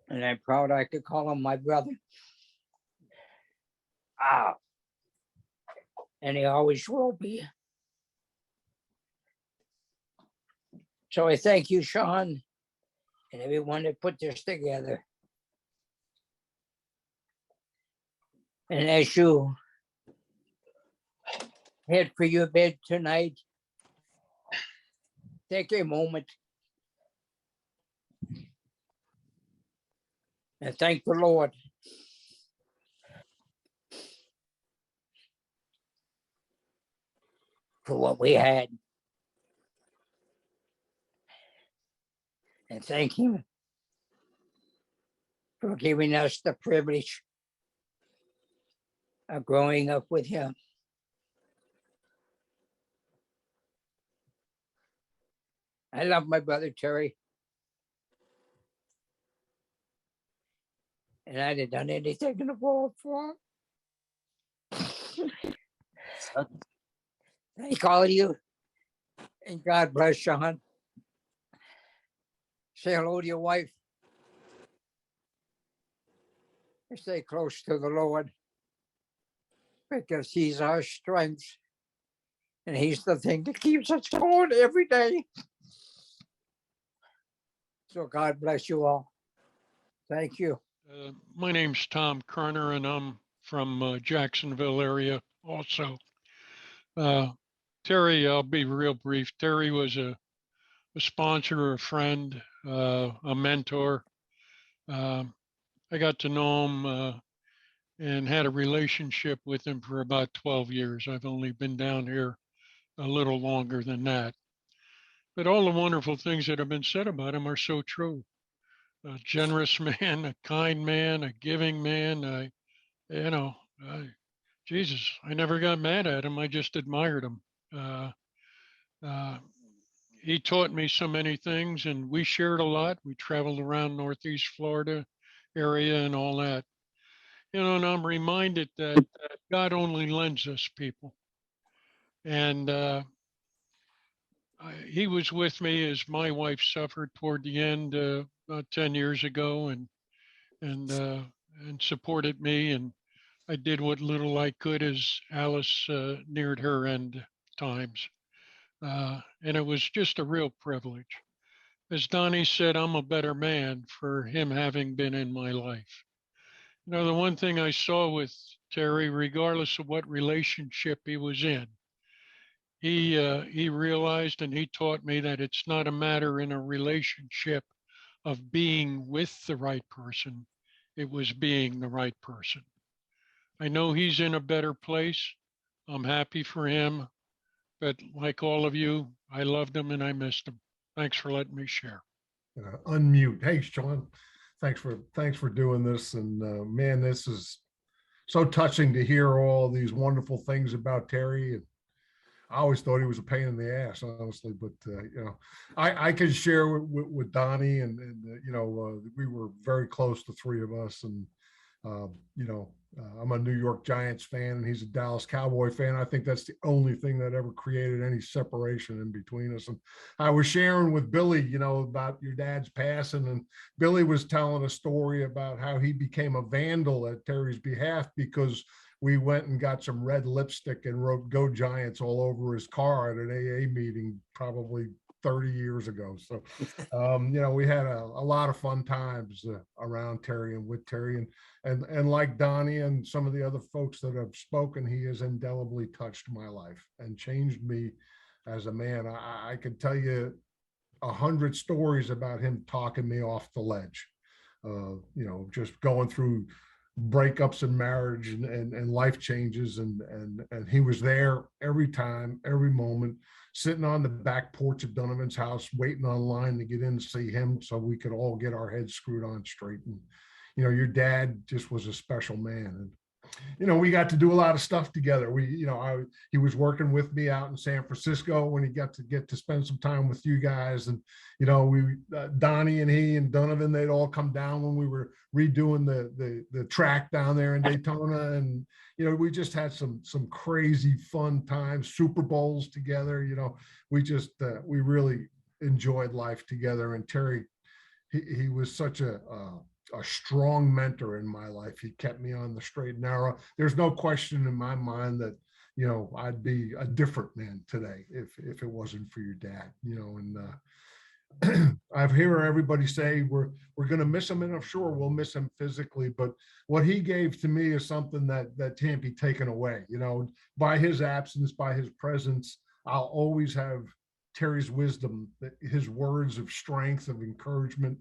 And I'm proud I could call him my brother. And he always will be. So I thank you, Sean, and everyone that put this together. And as you head for your bed tonight, take a moment and thank the Lord for what we had. And thank him for giving us the privilege of growing up with him. I love my brother Terry. And I'd have done anything in the world for him. Thank all of you. And God bless Sean. Say hello to your wife. And stay close to the Lord, because he's our strength. And he's the thing that keeps us going every day. So God bless you all. Thank you. My name's Tom Kerner, and I'm from Jacksonville area also. Terry, I'll be real brief. Terry was a a sponsor, a friend, a mentor. I got to know him and had a relationship with him for about 12 years. I've only been down here a little longer than that. But all the wonderful things that have been said about him are so true. A generous man, a kind man, a giving man. You know, Jesus, I never got mad at him. I just admired him. Uh, uh, he taught me so many things, and we shared a lot. We traveled around Northeast Florida area and all that. You know, and I'm reminded that God only lends us people. And he was with me as my wife suffered toward the end about 10 years ago, and supported me. And I did what little I could as Alice neared her end times. And it was just a real privilege. As Donnie said, I'm a better man for him having been in my life. You know, the one thing I saw with Terry, regardless of what relationship he was in, he realized and he taught me that it's not a matter in a relationship of being with the right person. It was being the right person. I know he's in a better place. I'm happy for him. But like all of you, I loved him and I missed him. Thanks for letting me share. Unmute. Hey, Sean, thanks for doing this. And man, this is so touching to hear all these wonderful things about Terry. And I always thought he was a pain in the ass, honestly. But you know, I can share with Donnie, and you know, we were very close, the three of us. And you know, I'm a New York Giants fan, and he's a Dallas Cowboy fan. I think that's the only thing that ever created any separation in between us. And I was sharing with Billy, you know, about your dad's passing, and Billy was telling a story about how he became a vandal at Terry's behalf because we went and got some red lipstick and wrote "Go Giants" all over his car at an AA meeting probably 30 years ago. So, you know, we had a lot of fun times around Terry and with Terry, and like Donnie and some of the other folks that have spoken, he has indelibly touched my life and changed me as a man. I could tell you 100 stories about him talking me off the ledge, you know, just going through breakups in marriage and life changes, and he was there every time, every moment, sitting on the back porch of Donovan's house, waiting online to get in to see him so we could all get our heads screwed on straight. And you know, your dad just was a special man. And you know, we got to do a lot of stuff together. You know, he was working with me out in San Francisco when he got to spend some time with you guys. And, you know, Donnie and he and Donovan, they'd all come down when we were redoing the track down there in Daytona. And, you know, we just had some crazy fun times, Super Bowls together. You know, we really enjoyed life together. And Terry, he was such a strong mentor in my life. He kept me on the straight and narrow. There's no question in my mind that, you know, I'd be a different man today if it wasn't for your dad, you know. And I've heard everybody say we're going to miss him, and I'm sure we'll miss him physically, but what he gave to me is something that can't be taken away. You know, by his absence, by his presence, I'll always have Terry's wisdom, his words of strength, of encouragement,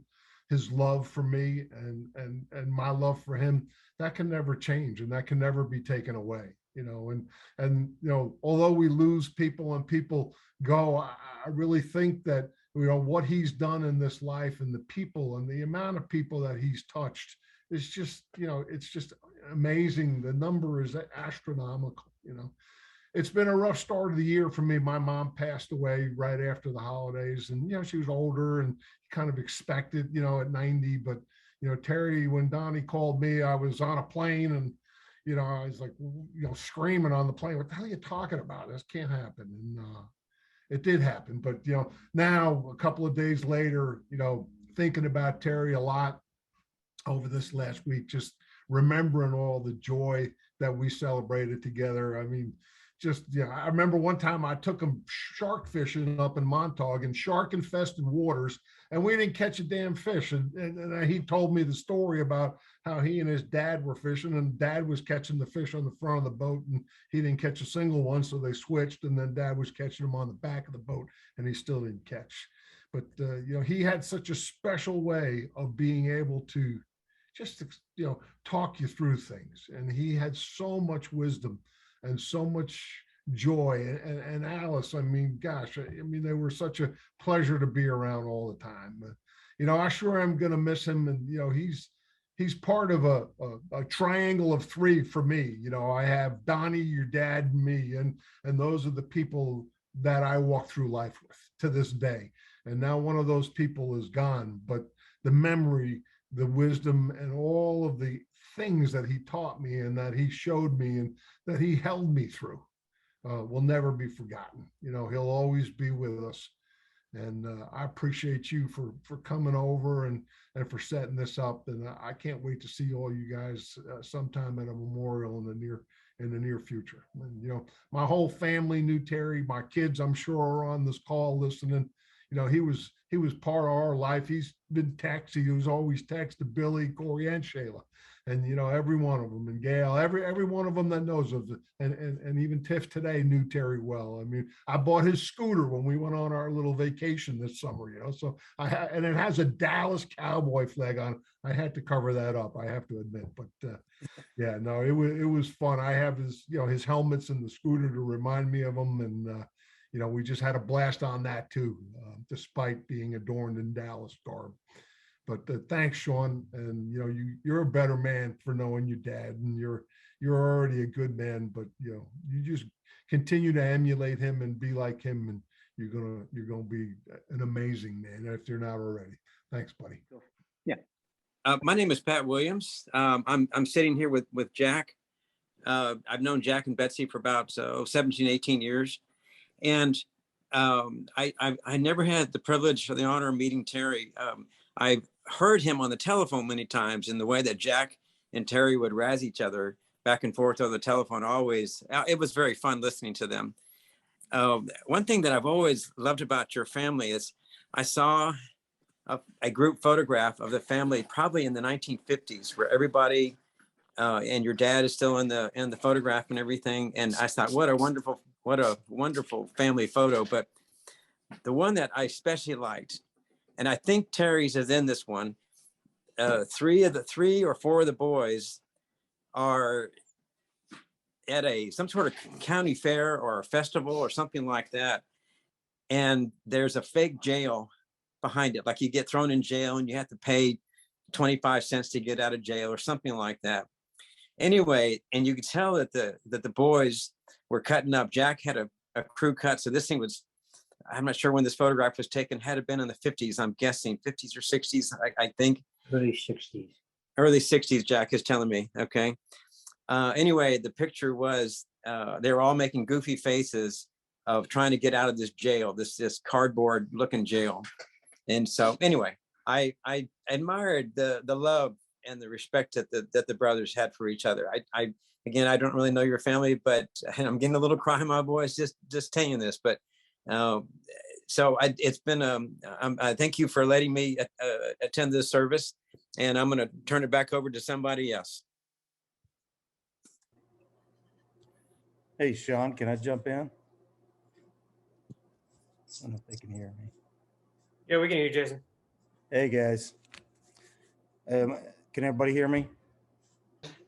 his love for me and my love for him. That can never change, and that can never be taken away, you know. And you know, although we lose people and people go, I really think that, you know, what he's done in this life and the people and the amount of people that he's touched is just, you know, it's just amazing. The number is astronomical, you know. It's been a rough start of the year for me. My mom passed away right after the holidays, and, you know, she was older and kind of expected, you know, at 90. But, you know, Terry, when Donnie called me, I was on a plane, and, you know, I was like, you know, screaming on the plane, what the hell are you talking about? This can't happen. And it did happen. But, you know, now a couple of days later, you know, thinking about Terry a lot over this last week, just remembering all the joy that we celebrated together. I mean, just, you know, I remember one time I took him shark fishing up in Montauk in shark infested waters, and we didn't catch a damn fish. And he told me the story about how he and his dad were fishing, and dad was catching the fish on the front of the boat, and he didn't catch a single one. So they switched, and then dad was catching them on the back of the boat, and he still didn't catch. but he had such a special way of being able to just talk you through things, and he had so much wisdom and so much joy. And Alice, I mean, gosh, I mean, they were such a pleasure to be around all the time. I sure am going to miss him, and he's part of a triangle of three for me. I have Donnie, your dad, and me, and those are the people that I walk through life with to this day. And now one of those people is gone, but the memory, the wisdom, and all of the things that he taught me and that he showed me and that he held me through will never be forgotten. He'll always be with us. And I appreciate you for coming over and for setting this up. And I can't wait to see all you guys sometime at a memorial in the near future. And my whole family knew Terry. My kids, I'm sure, are on this call listening. He was part of our life. He's been texting. He was always texting Billy, Corey, and Shayla, and every one of them, and Gail, every one of them that knows of it, and even Tiff today knew Terry well. I mean, I bought his scooter when we went on our little vacation this summer. So and it has a Dallas Cowboy flag on it. I had to cover that up, I have to admit, but yeah, no, it was fun. I have his helmets and the scooter to remind me of him, and we just had a blast on that too, despite being adorned in Dallas garb. But thanks, Sean, and you're a better man for knowing your dad, and you're already a good man. But you just continue to emulate him and be like him, and you're gonna be an amazing man if you're not already. Thanks, buddy. Yeah. My name is Pat Williams. I'm sitting here with Jack. I've known Jack and Betsy for about 17, 18 years. And I never had the privilege or the honor of meeting Terry. I've heard him on the telephone many times, in the way that Jack and Terry would razz each other back and forth on the telephone. Always, it was very fun listening to them. One thing that I've always loved about your family is I saw a group photograph of the family probably in the 1950s, where everybody and your dad is still in the photograph and everything. And I thought, what a wonderful family photo. But the one that I especially liked, and I think Terry's is in this one, three or four of the boys are at some sort of county fair or a festival or something like that. And there's a fake jail behind it. Like, you get thrown in jail and you have to pay 25 cents to get out of jail or something like that. Anyway, and you could tell that the boys were cutting up. Jack had a crew cut. So this thing was, I'm not sure when this photograph was taken, had it been in the 50s, I'm guessing 50s or 60s, I think. Early 60s. Early 60s, Jack is telling me. Okay. Anyway, the picture was, they were all making goofy faces of trying to get out of this jail, this cardboard looking jail. And so anyway, I admired the love and the respect that the brothers had for each other. Again, I don't really know your family, but I'm getting a little cry in my voice just telling this. But it's been thank you for letting me attend this service, and I'm going to turn it back over to somebody else. Hey, Sean, can I jump in? I don't know if they can hear me. Yeah, we can hear you, Jason. Hey, guys. Can everybody hear me?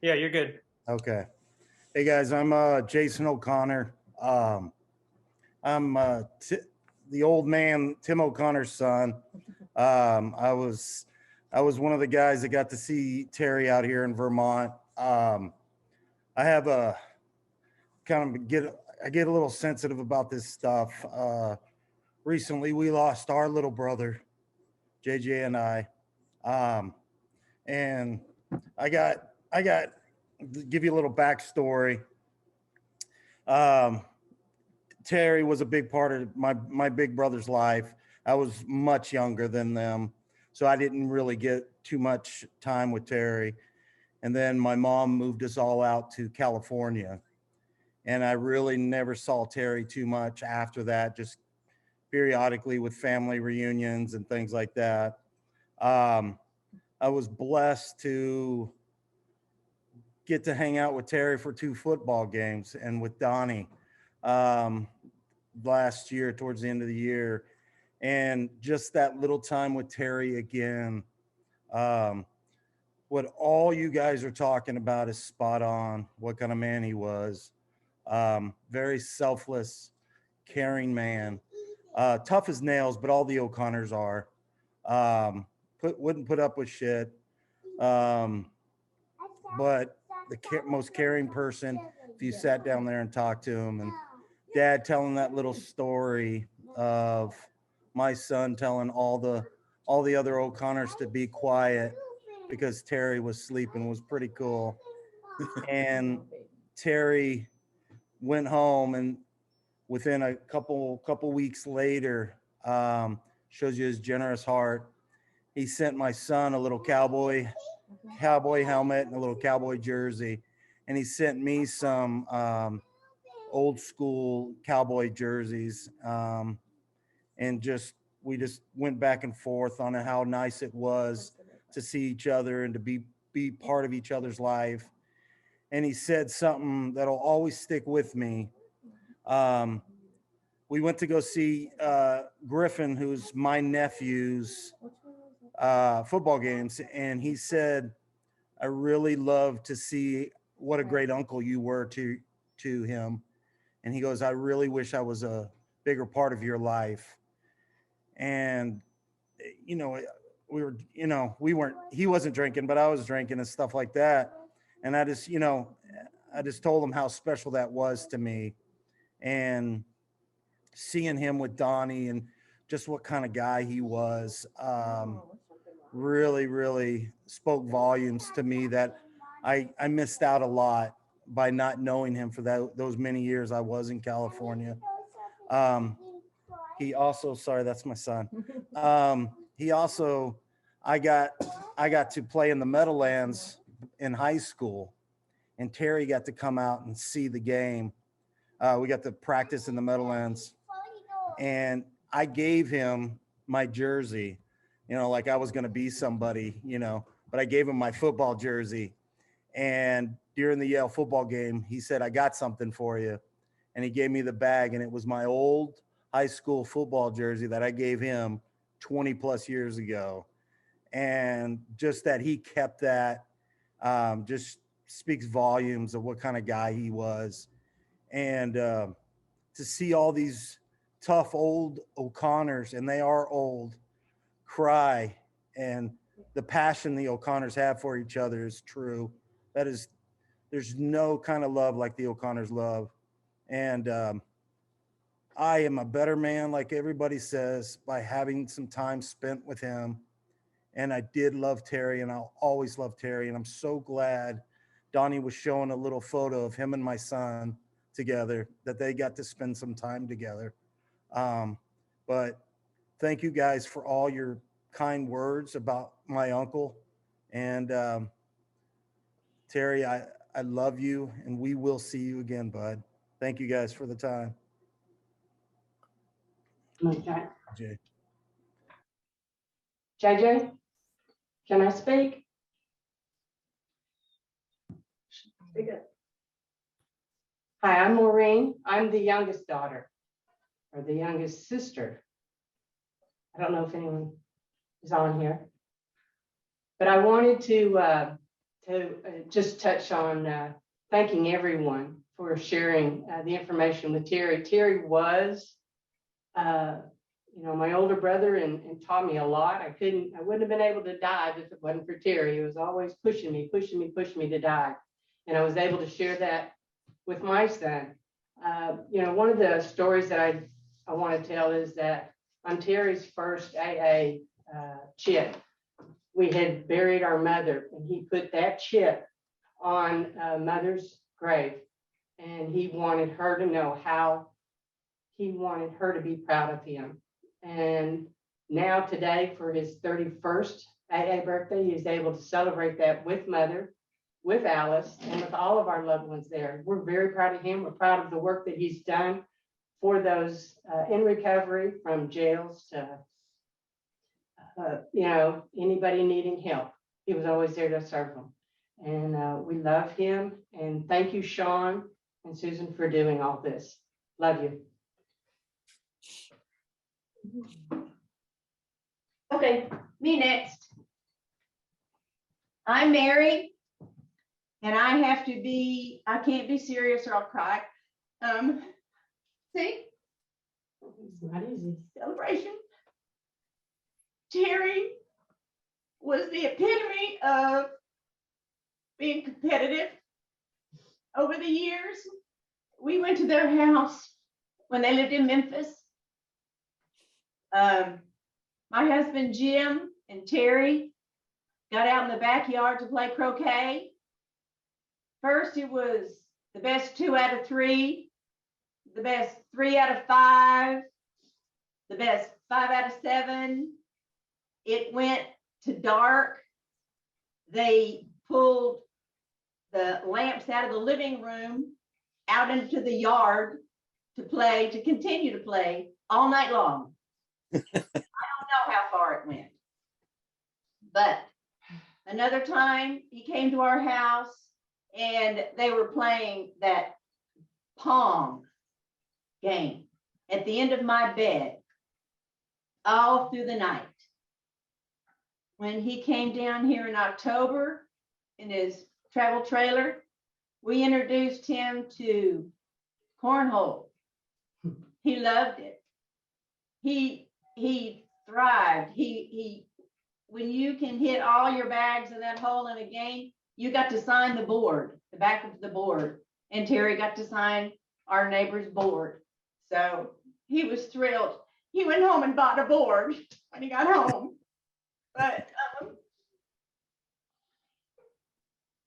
Yeah, you're good. Okay. Hey, guys, I'm Jason O'Connor. I'm the old man, Tim O'Connor's son. I was one of the guys that got to see Terry out here in Vermont. I have I get a little sensitive about this stuff. Recently, we lost our little brother, JJ and I. And I got to give you a little backstory. Terry was a big part of my big brother's life. I was much younger than them, so I didn't really get too much time with Terry. And then my mom moved us all out to California, and I really never saw Terry too much after that, just periodically with family reunions and things like that. I was blessed to get to hang out with Terry for 2 football games, and with Donnie last year towards the end of the year. And just that little time with Terry again, what all you guys are talking about is spot on. What kind of man he was. Very selfless, caring man. Tough as nails, but all the O'Connors are. Wouldn't put up with shit. But the most caring person, if you sat down there and talked to him. And Dad telling that little story of my son telling all the other O'Connors to be quiet because Terry was sleeping was pretty cool. And Terry went home, and within a couple weeks later, shows you his generous heart. He sent my son a little cowboy helmet and a little cowboy jersey, and he sent me some old school cowboy jerseys. And we just went back and forth on how nice it was to see each other and to be part of each other's life. And he said something that'll always stick with me. We went to go see Griffin, who's my nephew's football games, and he said, I really love to see what a great uncle you were to him. And he goes, I really wish I was a bigger part of your life. And, you know, he wasn't drinking, but I was drinking and stuff like that. And I just told him how special that was to me. And seeing him with Donnie and just what kind of guy he was, really, really spoke volumes to me that I missed out a lot by not knowing him for those many years I was in California. He also, sorry, that's my son. He also, I got to play in the Meadowlands in high school, and Terry got to come out and see the game. We got to practice in the Meadowlands, and I gave him my jersey, like I was going to be somebody, but I gave him my football jersey. And during the Yale football game, he said, I got something for you. And he gave me the bag, and it was my old high school football jersey that I gave him 20 plus years ago. And just that he kept that just speaks volumes of what kind of guy he was. And to see all these tough old O'Connors, and they are old, cry, and the passion the O'Connors have for each other is true. There's no kind of love like the O'Connors love. And I am a better man, like everybody says, by having some time spent with him. And I did love Terry, and I'll always love Terry. And I'm so glad Donnie was showing a little photo of him and my son together, that they got to spend some time together. But thank you guys for all your kind words about my uncle. And Terry, I love you, and we will see you again, bud. Thank you guys for the time. Okay. Jay. JJ, can I speak? Speak up. Hi, I'm Maureen. I'm the youngest daughter, or the youngest sister. I don't know if anyone is on here, but I wanted to just touch on thanking everyone for sharing the information with Terry. Terry was, my older brother and taught me a lot. I wouldn't have been able to dive if it wasn't for Terry. He was always pushing me to dive. And I was able to share that with my son. One of the stories that I want to tell is that on Terry's first AA chip, we had buried our mother, and he put that chip on mother's grave. And he wanted her to know how he wanted her to be proud of him. And now today, for his 31st AA birthday, he's able to celebrate that with mother, with Alice, and with all of our loved ones there. We're very proud of him. We're proud of the work that he's done for those in recovery, from jails to, anybody needing help. He was always there to serve them. And we love him. And thank you, Sean and Susan, for doing all this. Love you. Okay, me next. I'm married and I can't be serious or I'll cry. See? It's not easy. Celebration. Terry was the epitome of being competitive. Over the years, we went to their house when they lived in Memphis. My husband Jim and Terry got out in the backyard to play croquet. First, it was the best 2 out of 3, the best 3 out of 5, the best 5 out of 7. It went to dark. They pulled the lamps out of the living room out into the yard to continue to play all night long. I don't know how far it went. But another time he came to our house and they were playing that Pong game at the end of my bed all through the night. When he came down here in October in his travel trailer, we introduced him to cornhole. He loved it. He thrived. He when you can hit all your bags in that hole in a game, you got to sign the board, the back of the board. And Terry got to sign our neighbor's board. So he was thrilled. He went home and bought a board when he got home. But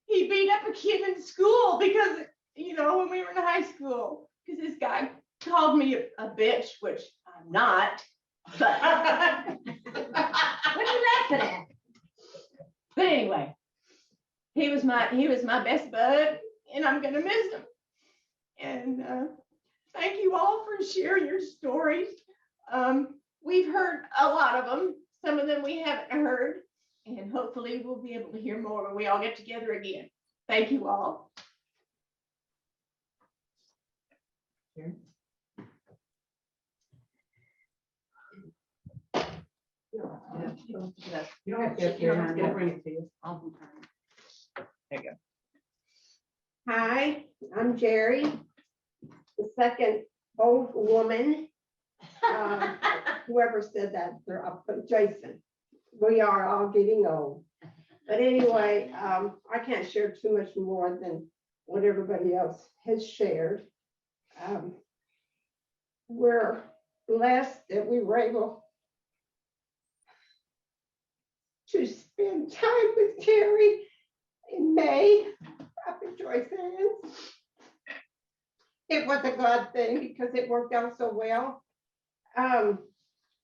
he beat up a kid in school because, when we were in high school, because this guy called me a bitch, which I'm not. But what are you laughing at? But anyway, he was my best bud, and I'm gonna miss him. And thank you all for sharing your stories. We've heard a lot of them. Some of them we haven't heard, and hopefully we'll be able to hear more when we all get together again. Thank you all. You don't have to bring it to you. There you go. Hi, I'm Jerry, the second old woman. Whoever said that, they're up, but Jason. We are all getting old. But anyway, I can't share too much more than what everybody else has shared. We're blessed that we were able to spend time with Terry in May. Prophet Joyce hands. It was a God thing because it worked out so well.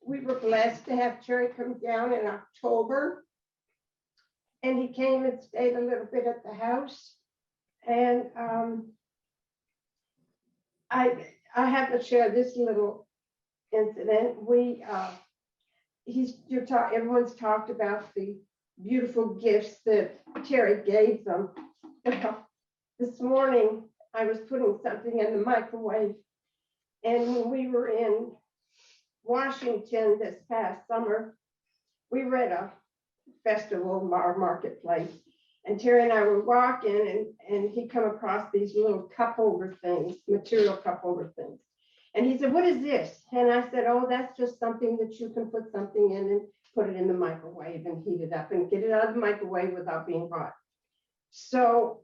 We were blessed to have Terry come down in October, and he came and stayed a little bit at the house. And I have to share this little incident. Everyone's talked about the beautiful gifts that Terry gave them. This morning, I was putting something in the microwave, and when we were in Washington this past summer, we were at a festival, our marketplace, and Terry and I were walking, and he come across these little cup holder things, material cup holder things. And he said, "What is this?" And I said, "Oh, that's just something that you can put something in and put it in the microwave and heat it up and get it out of the microwave without being hot." So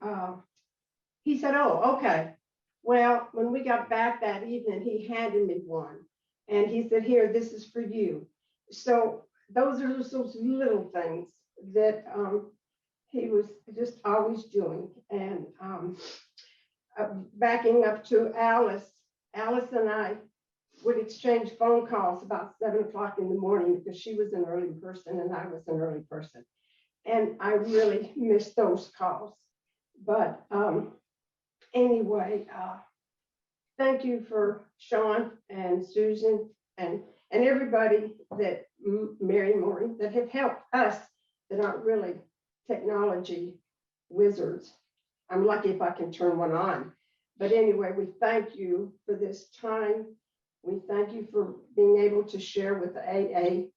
he said, "Oh, okay." Well, when we got back that evening, he handed me one. And he said, "Here, this is for you." So those are those little things that he was just always doing. And backing up to Alice and I would exchange phone calls about 7 o'clock in the morning because she was an early person and I was an early person. And I really miss those calls. But anyway, thank you for Sean and Susan and everybody that Mary Maureen that have helped us that aren't really technology wizards. I'm lucky if I can turn one on. But anyway, we thank you for this time. We thank you for being able to share with the AA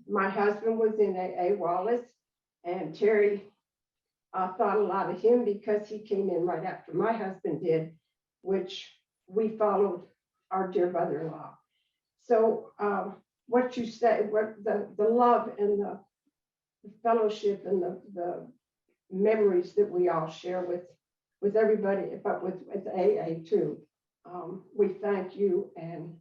My husband was in AA Wallace, and Terry thought a lot of him because he came in right after my husband did, which we followed our dear mother-in-law. So what you say, what the love and the fellowship and the memories that we all share with everybody, but with AA too. We thank you, and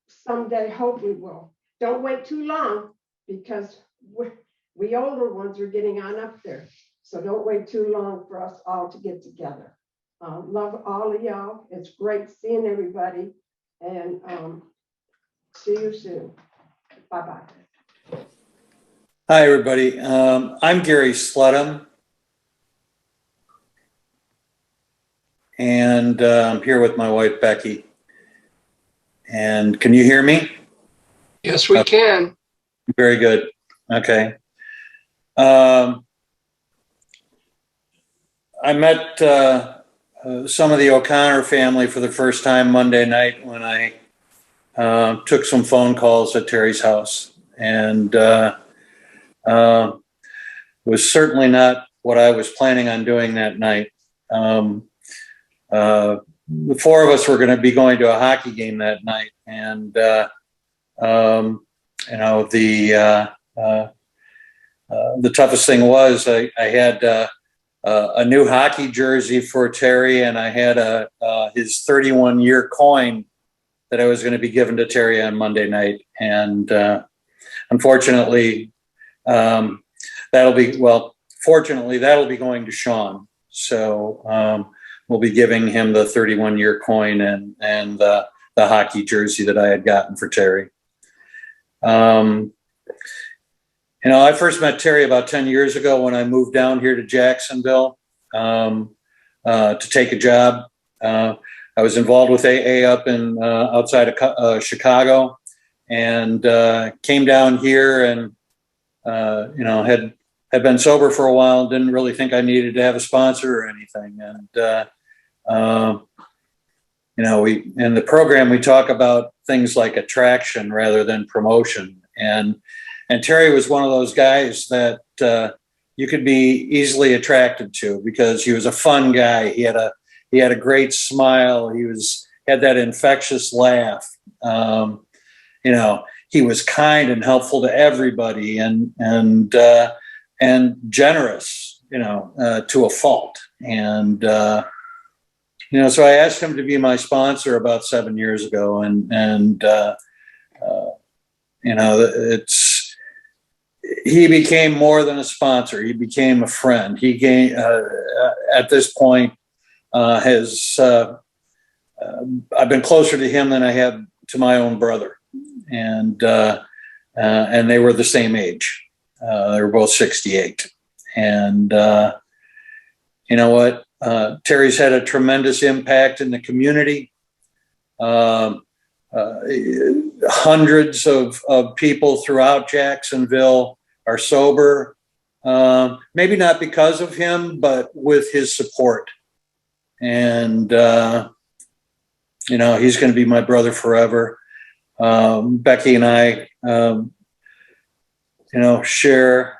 someday hopefully we'll, don't wait too long, because we older ones are getting on up there. So don't wait too long for us all to get together. Love all of y'all. It's great seeing everybody, and see you soon. Bye-bye. Hi, everybody. I'm Gary Sludham. And I'm here with my wife, Becky. And can you hear me? Yes, we can. Very good. Okay. I met some of the O'Connor family for the first time Monday night when I took some phone calls at Terry's house. And was certainly not what I was planning on doing that night. The four of us were going to be going to a hockey game that night, and you know, the toughest thing was I had a new hockey jersey for Terry, and I had his 31-year coin that I was going to be given to Terry on Monday night, and unfortunately, fortunately, that'll be going to Sean. So we'll be giving him the 31-year coin and the hockey jersey that I had gotten for Terry. You know, I first met Terry about 10 years ago when I moved down here to Jacksonville to take a job. I was involved with AA up in outside of Chicago, and came down here and you know, had been sober for a while, didn't really think I needed to have a sponsor or anything. And, you know, in the program, we talk about things like attraction rather than promotion. And Terry was one of those guys that you could be easily attracted to because he was a fun guy. He had a great smile. He had that infectious laugh. You know, he was kind and helpful to everybody, and generous, you know, to a fault. And you know, so I asked him to be my sponsor about 7 years ago, and you know, he became more than a sponsor. He became a friend. He at this point I've been closer to him than I have to my own brother, and they were the same age. They were both 68, and you know what? Terry's had a tremendous impact in the community. Hundreds of people throughout Jacksonville are sober, maybe not because of him, but with his support. And, you know, he's going to be my brother forever. Becky and I, you know, share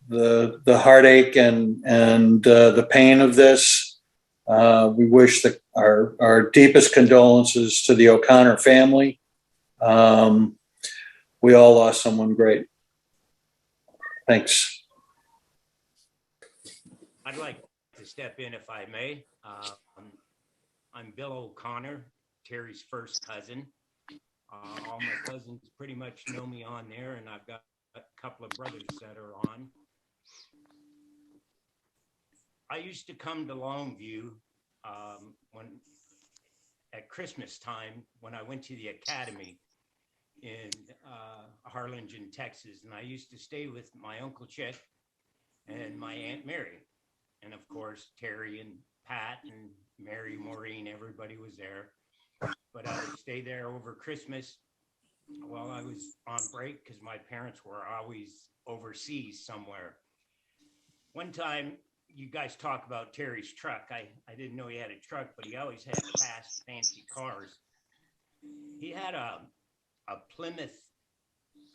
the heartache and the pain of this. We wish our deepest condolences to the O'Connor family. We all lost someone great. Thanks. I'd like to step in if I may. I'm Bill O'Connor, Terry's first cousin. All my cousins pretty much know me on there, and I've got a couple of brothers that are on. I used to come to Longview at Christmas time when I went to the academy in Harlingen, Texas, and I used to stay with my Uncle Chet and my Aunt Mary, and of course Terry and Pat and Mary, Maureen, everybody was there. But I would stay there over Christmas while I was on break because my parents were always overseas somewhere. One time, you guys talk about Terry's truck. I didn't know he had a truck, but he always had fast, fancy cars. He had a Plymouth,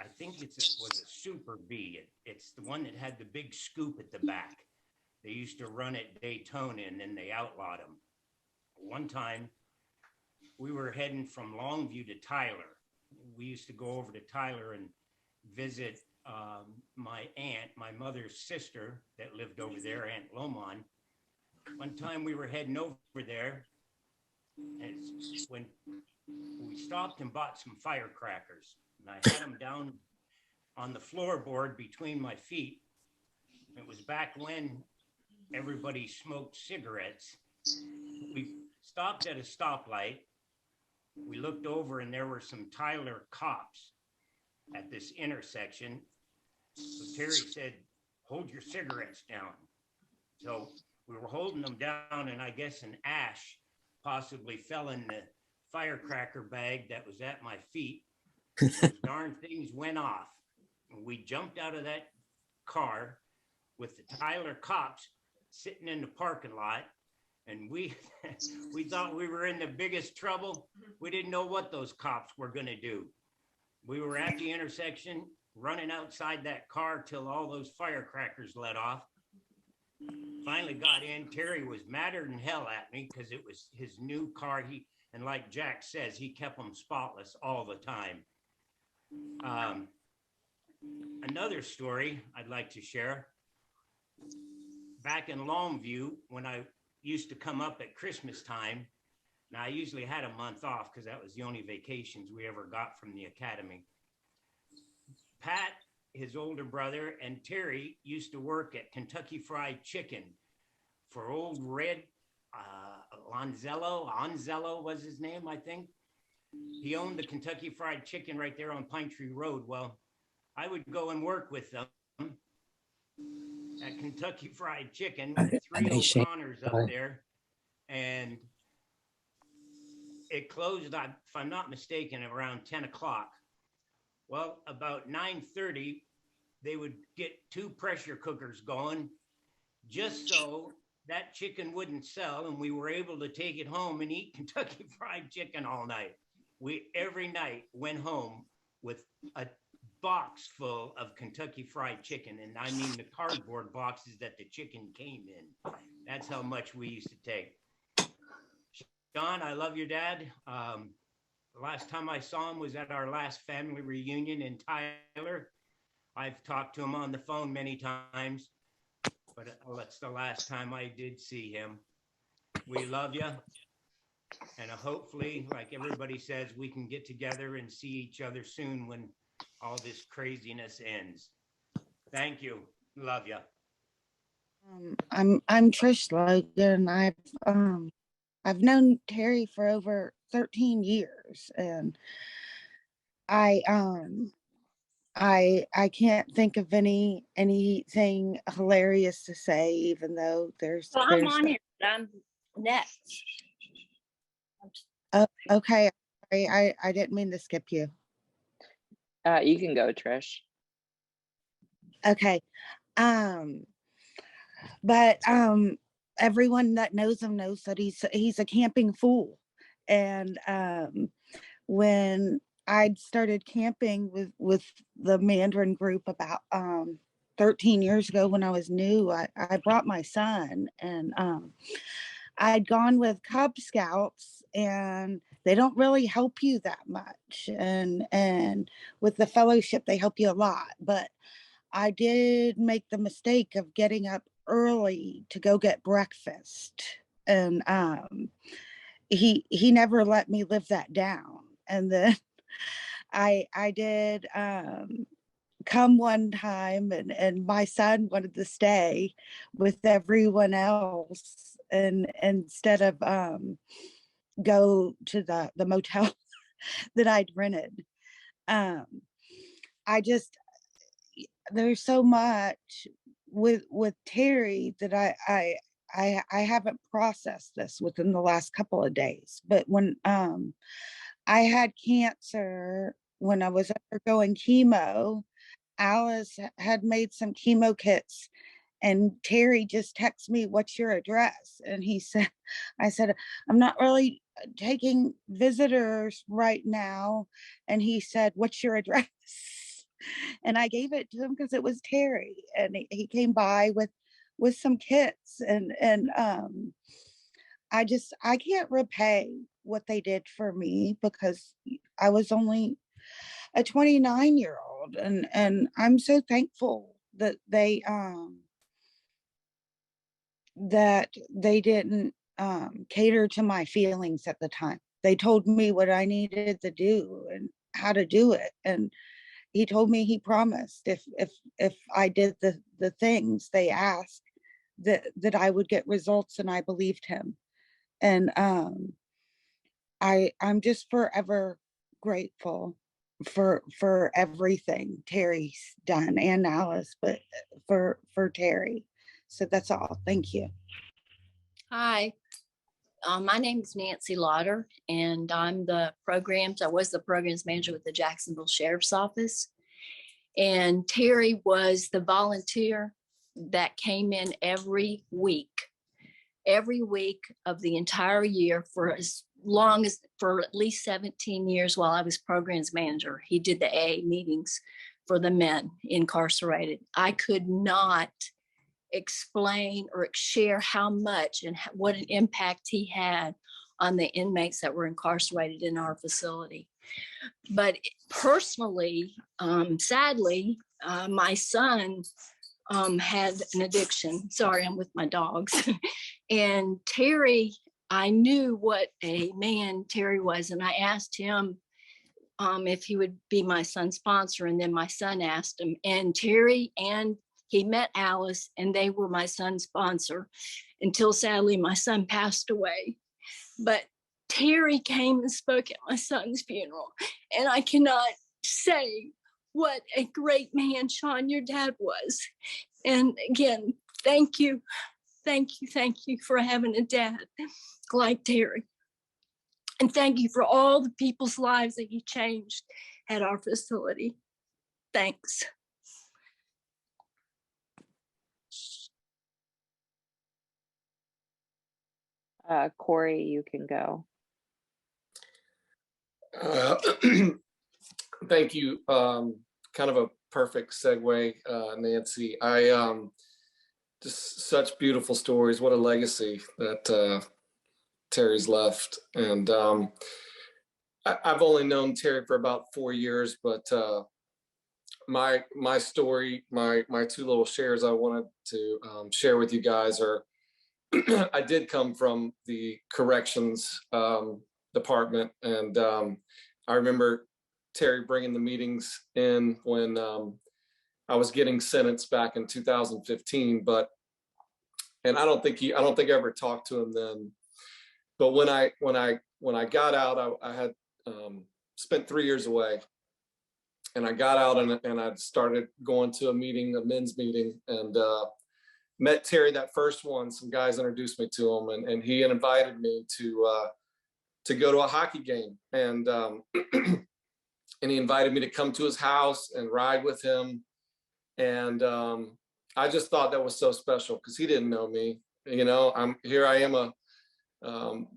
I think was a Super B. It's the one that had the big scoop at the back. They used to run at Daytona and then they outlawed them. One time we were heading from Longview to Tyler. We used to go over to Tyler and visit my aunt, my mother's sister that lived over there, Aunt Lomon. One time we were heading over there, and when we stopped and bought some firecrackers, and I had them down on the floorboard between my feet. It was back when everybody smoked cigarettes. We stopped at a stoplight. We looked over and there were some Tyler cops at this intersection. So Terry said, "Hold your cigarettes down." So we were holding them down, and I guess an ash possibly fell in the firecracker bag that was at my feet. Those darn things went off. We jumped out of that car with the Tyler cops sitting in the parking lot, and we thought we were in the biggest trouble. We didn't know what those cops were going to do. We were at the intersection, running outside that car till all those firecrackers let off. Finally got in. Terry was madder than hell at me because it was his new car. And like Jack says, he kept them spotless all the time. Another story I'd like to share. Back in Longview, when I used to come up at Christmas time, now I usually had a month off because that was the only vacations we ever got from the academy. Pat, his older brother, and Terry used to work at Kentucky Fried Chicken for old Red Onzello was his name, I think. He owned the Kentucky Fried Chicken right there on Pine Tree Road. Well, I would go and work with them at Kentucky Fried Chicken, 3 O'Connors up there. And it closed, if I'm not mistaken, around 10 o'clock. Well, about 9:30, they would get 2 pressure cookers going just so that chicken wouldn't sell and we were able to take it home and eat Kentucky Fried Chicken all night. We every night went home with a box full of Kentucky Fried Chicken, and I mean the cardboard boxes that the chicken came in. That's how much we used to take. Sean, I love your dad. The last time I saw him was at our last family reunion in Tyler. I've talked to him on the phone many times, but that's the last time I did see him. We love you. And hopefully, like everybody says, we can get together and see each other soon when all this craziness ends. Thank you. Love you. I'm Trish Logan. I've known Terry for over 13 years, and I can't think of anything hilarious to say, even though there's. Well, I'm on here, but I'm next. Oh, okay. I didn't mean to skip you. You can go, Trish. Okay. But everyone that knows him knows that he's a camping fool. And when I'd started camping with the Mandarin group about 13 years ago when I was new, I brought my son, and I'd gone with Cub Scouts, and they don't really help you that much. And with the fellowship, they help you a lot. But I did make the mistake of getting up early to go get breakfast. And he never let me live that down. And then I did come one time, and my son wanted to stay with everyone else, and instead of go to the motel that I'd rented. There's so much with Terry that I haven't processed this within the last couple of days. But when I had cancer, when I was undergoing chemo, Alice had made some chemo kits, and Terry just texted me, "What's your address?" And I said, "I'm not really taking visitors right now." And he said, "What's your address?" And I gave it to him because it was Terry, and he came by with some kits, and I can't repay what they did for me because I was only a 29-year-old, and I'm so thankful that they didn't cater to my feelings at the time. They told me what I needed to do and how to do it, and he told me he promised if I did the things they asked that I would get results, and I believed him. And I'm just forever grateful for everything Terry's done, and Alice, but for Terry. So that's all. Thank you. Hi, my name is Nancy Lauder, and I was the programs manager with the Jacksonville Sheriff's Office. And Terry was the volunteer that came in every week of the entire year for at least 17 years while I was programs manager. He did the AA meetings for the men incarcerated. I could not explain or share how much and what an impact he had on the inmates that were incarcerated in our facility. But personally, sadly, my son had an addiction. Sorry, I'm with my dogs. And Terry, I knew what a man Terry was, and I asked him if he would be my son's sponsor, and then my son asked him, and Terry and he met Alice, and they were my son's sponsor until sadly my son passed away. But Terry came and spoke at my son's funeral, and I cannot say what a great man Sean, your dad, was. And again, thank you for having a dad like Terry. And thank you for all the people's lives that he changed at our facility. Thanks. Corey, you can go. Thank you. Kind of a perfect segue, Nancy. Just such beautiful stories. What a legacy that Terry's left. And I've only known Terry for about 4 years, but my story, my two little shares I wanted to share with you guys are, I did come from the corrections department, and I remember Terry bringing the meetings in when I was getting sentenced back in 2015. And I don't think I ever talked to him then. But when I got out, I had spent 3 years away, and I got out and I started going to a men's meeting, and met Terry that first one. Some guys introduced me to him, and he invited me to go to a hockey game, and and he invited me to come to his house and ride with him. And I just thought that was so special because he didn't know me. You know, I am a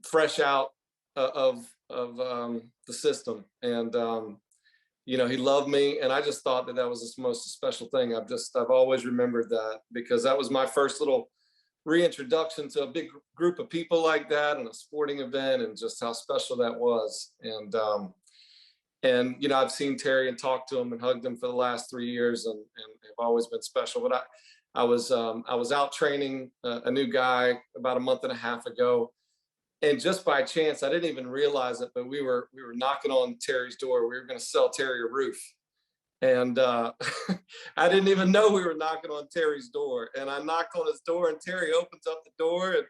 fresh out of the system, and you know, he loved me, and I just thought that was the most special thing. I've always remembered that, because that was my first little reintroduction to a big group of people like that and a sporting event, and just how special that was. And you know, I've seen Terry and talked to him and hugged him for the last 3 years, and have always been special. But I was out training a new guy about a month and a half ago, and just by chance, I didn't even realize it, but we were knocking on Terry's door. We were going to sell Terry a roof, and I didn't even know we were knocking on Terry's door. And I knocked on his door, and Terry opens up the door, and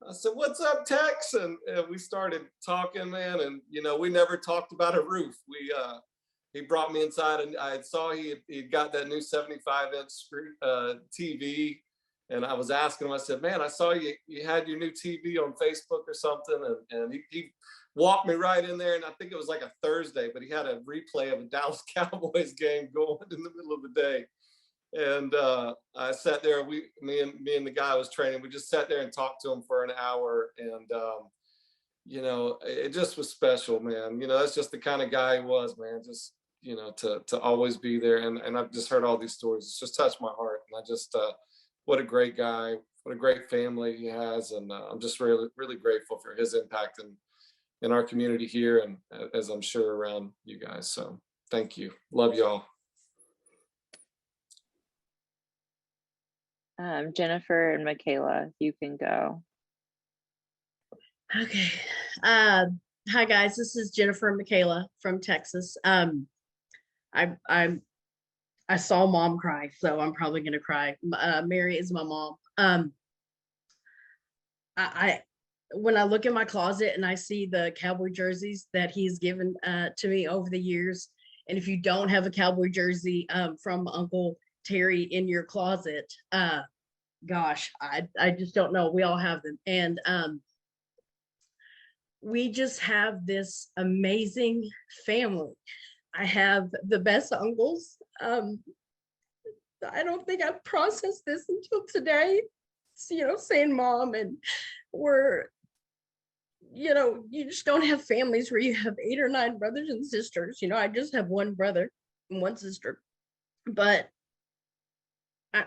I said, "What's up, Tex?" And we started talking, man. And you know, we never talked about a roof. He brought me inside, and I saw he'd got that new 75-inch TV. And I was asking him, I said, "Man, I saw you had your new TV on Facebook or something." And he walked me right in there. And I think it was like a Thursday, but he had a replay of a Dallas Cowboys game going in the middle of the day. And I sat there, me and the guy I was training, we just sat there and talked to him for an hour. And, you know, it just was special, man. You know, that's just the kind of guy he was, man. Just to always be there. And I've just heard all these stories. It's just touched my heart. And I just, what a great guy, what a great family he has. And I'm just really, really grateful for his impact in our community here, and as I'm sure around you guys. So thank you. Love y'all. Jennifer and Michaela, you can go. Okay. Hi guys, this is Jennifer and Michaela from Texas. I saw mom cry, so I'm probably gonna cry. Mary is my mom. When I look in my closet and I see the cowboy jerseys that he's given to me over the years, and if you don't have a cowboy jersey from Uncle Terry in your closet, gosh, I just don't know. We all have them, and we just have this amazing family. I have the best uncles. I don't think I've processed this until today. Saying mom, and you just don't have families where you have 8 or 9 brothers and sisters. I just have one brother and one sister. But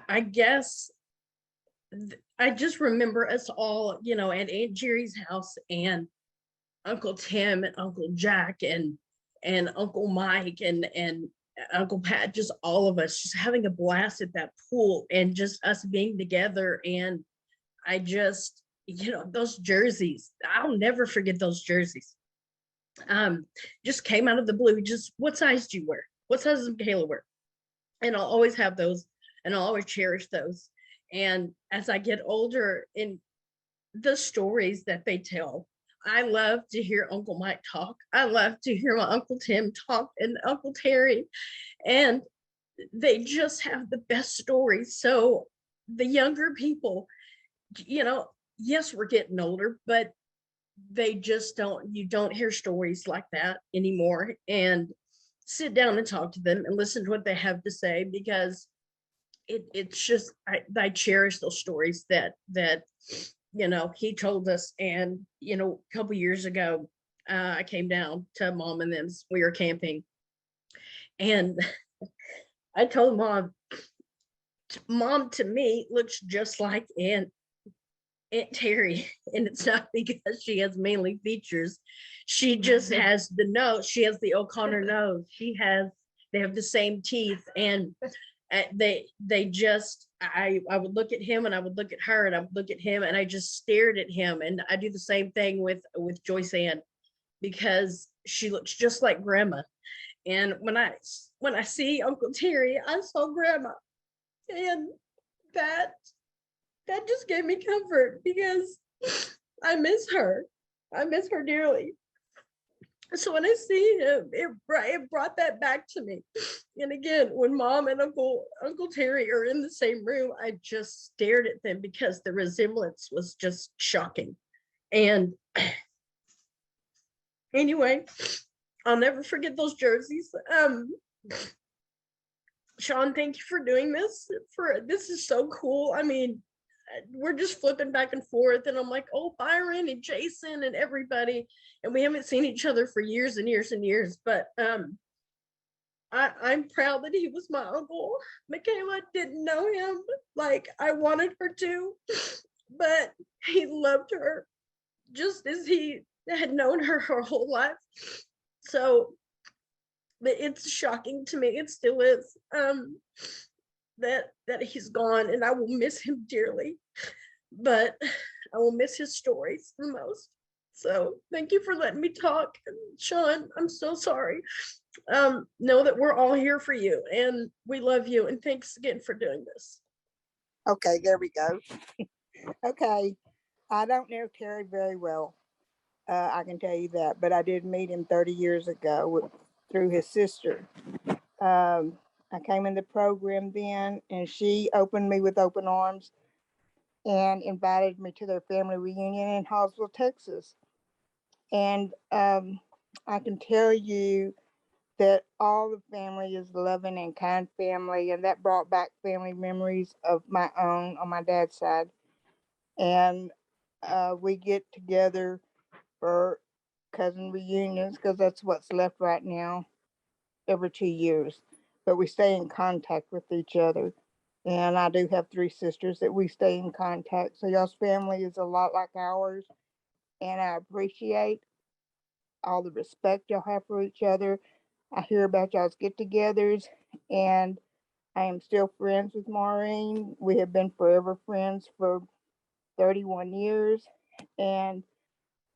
I guess I just remember us all, at Aunt Jerry's house, and Uncle Tim and Uncle Jack and Uncle Mike and Uncle Pat, just all of us just having a blast at that pool and just us being together. And I just, those jerseys, I'll never forget those jerseys. Just came out of the blue. Just, what size do you wear? What size does Michaela wear? And I'll always have those, and I'll always cherish those. And as I get older, in the stories that they tell, I love to hear Uncle Mike talk. I love to hear my Uncle Tim talk, and Uncle Terry, and they just have the best stories. So the younger people, yes, we're getting older, but they just you don't hear stories like that anymore. And sit down and talk to them and listen to what they have to say, because it's just, I cherish those stories that he told us. And a couple years ago, I came down to mom and them's. We were camping, and I told mom to me looks just like Aunt Terry, and it's not because she has manly features. She just has the nose. She has the O'Connor nose. They have the same teeth, and they just, I would look at him, and I would look at her, and I would look at him, and I just stared at him. And I do the same thing with Joyce Ann, because she looks just like grandma. And when I see Uncle Terry, I saw grandma, and that just gave me comfort, because I miss her. I miss her dearly. So when I see him, it brought that back to me. And again, when mom and Uncle Terry are in the same room, I just stared at them, because the resemblance was just shocking. And anyway, I'll never forget those jerseys. Sean, thank you for doing this. This is so cool. I mean, we're just flipping back and forth, and I'm like, oh, Byron and Jason and everybody, and we haven't seen each other for years and years and years. But I'm proud that he was my uncle. Michaela didn't know him like I wanted her to, but he loved her just as he had known her whole life. So, but it's shocking to me. It still is. That he's gone, and I will miss him dearly, but I will miss his stories the most. So thank you for letting me talk. And Sean, I'm so sorry. Know that we're all here for you, and we love you, and thanks again for doing this. Okay, there we go. Okay, I don't know Terry very well. I can tell you that, but I did meet him 30 years ago through his sister. I came in the program then, and she opened me with open arms and invited me to their family reunion in Hallsville, Texas. And I can tell you that all the family is loving and kind family, and that brought back family memories of my own on my dad's side. And we get together for cousin reunions, because that's what's left right now. every 2 years, but we stay in contact with each other. And I do have 3 sisters that we stay in contact. So y'all's family is a lot like ours. And I appreciate all the respect y'all have for each other. I hear about y'all's get-togethers, and I am still friends with Maureen. We have been forever friends for 31 years, and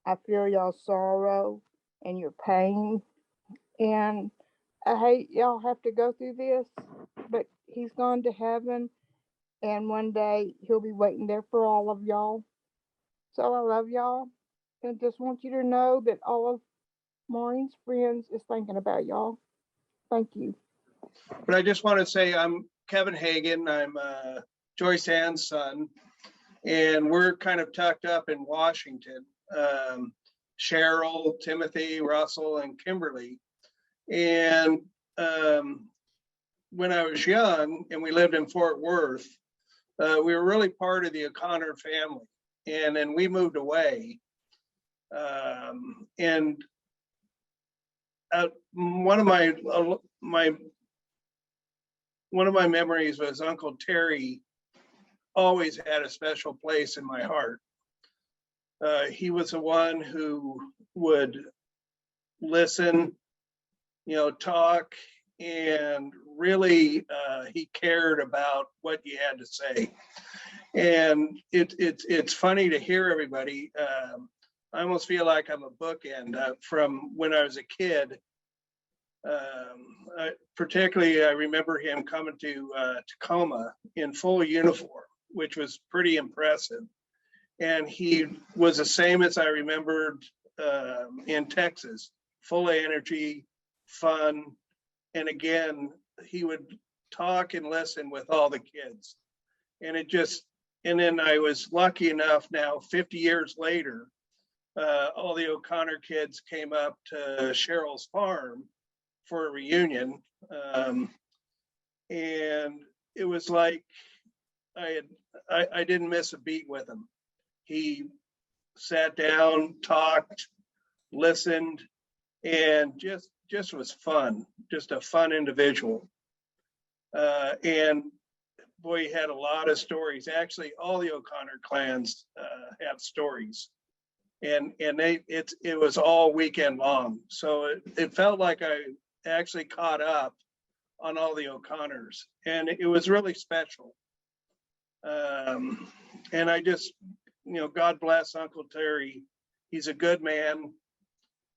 I feel y'all's sorrow and your pain. And I hate y'all have to go through this, but he's gone to heaven, and one day he'll be waiting there for all of y'all. So I love y'all, and just want you to know that all of Maureen's friends is thinking about y'all. Thank you. But I just want to say I'm Kevin Hagan. I'm Joyce Ann's son, and we're kind of tucked up in Washington. Cheryl, Timothy, Russell, and Kimberly. And when I was young and we lived in Fort Worth, we were really part of the O'Connor family. And then we moved away. And one of my memories was Uncle Terry always had a special place in my heart. He was the one who would listen, talk, and really he cared about what you had to say. And it's funny to hear everybody. I almost feel like I'm a bookend from when I was a kid. Particularly, I remember him coming to Tacoma in full uniform, which was pretty impressive. And he was the same as I remembered in Texas, full of energy, fun. And again, he would talk and listen with all the kids. And then I was lucky enough now, 50 years later, all the O'Connor kids came up to Cheryl's farm for a reunion. And it was like I didn't miss a beat with him. He sat down, talked, listened, and just was fun, just a fun individual. And boy, he had a lot of stories. Actually, all the O'Connor clans have stories. And it was all weekend long. So it felt like I actually caught up on all the O'Connors, and it was really special. And I just, God bless Uncle Terry. He's a good man,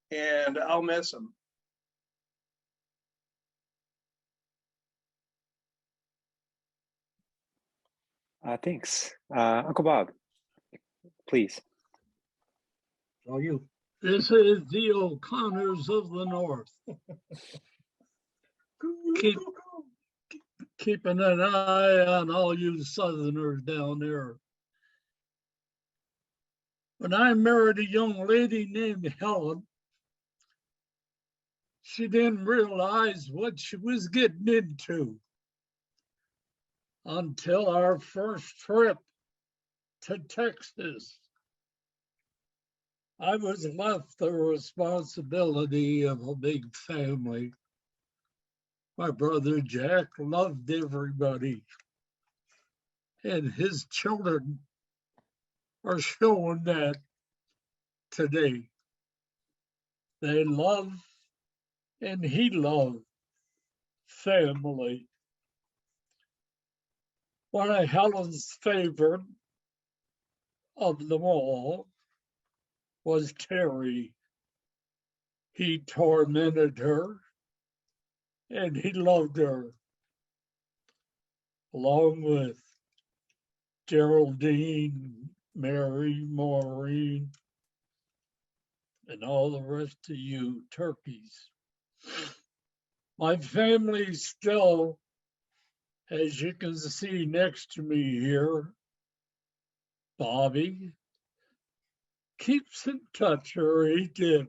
and I'll miss him. Thanks. Uncle Bob, please. All you. This is the O'Connors of the North. Keeping an eye on all you Southerners down there. When I married a young lady named Helen, she didn't realize what she was getting into until our first trip to Texas. I was left the responsibility of a big family. My brother Jack loved everybody, and his children are showing that today. They love and he loved family. One of Helen's favorite of them all was Terry. He tormented her and he loved her, along with Geraldine, Mary, Maureen, and all the rest of you turkeys. My family still, as you can see next to me here, Bobby, keeps in touch, or he did,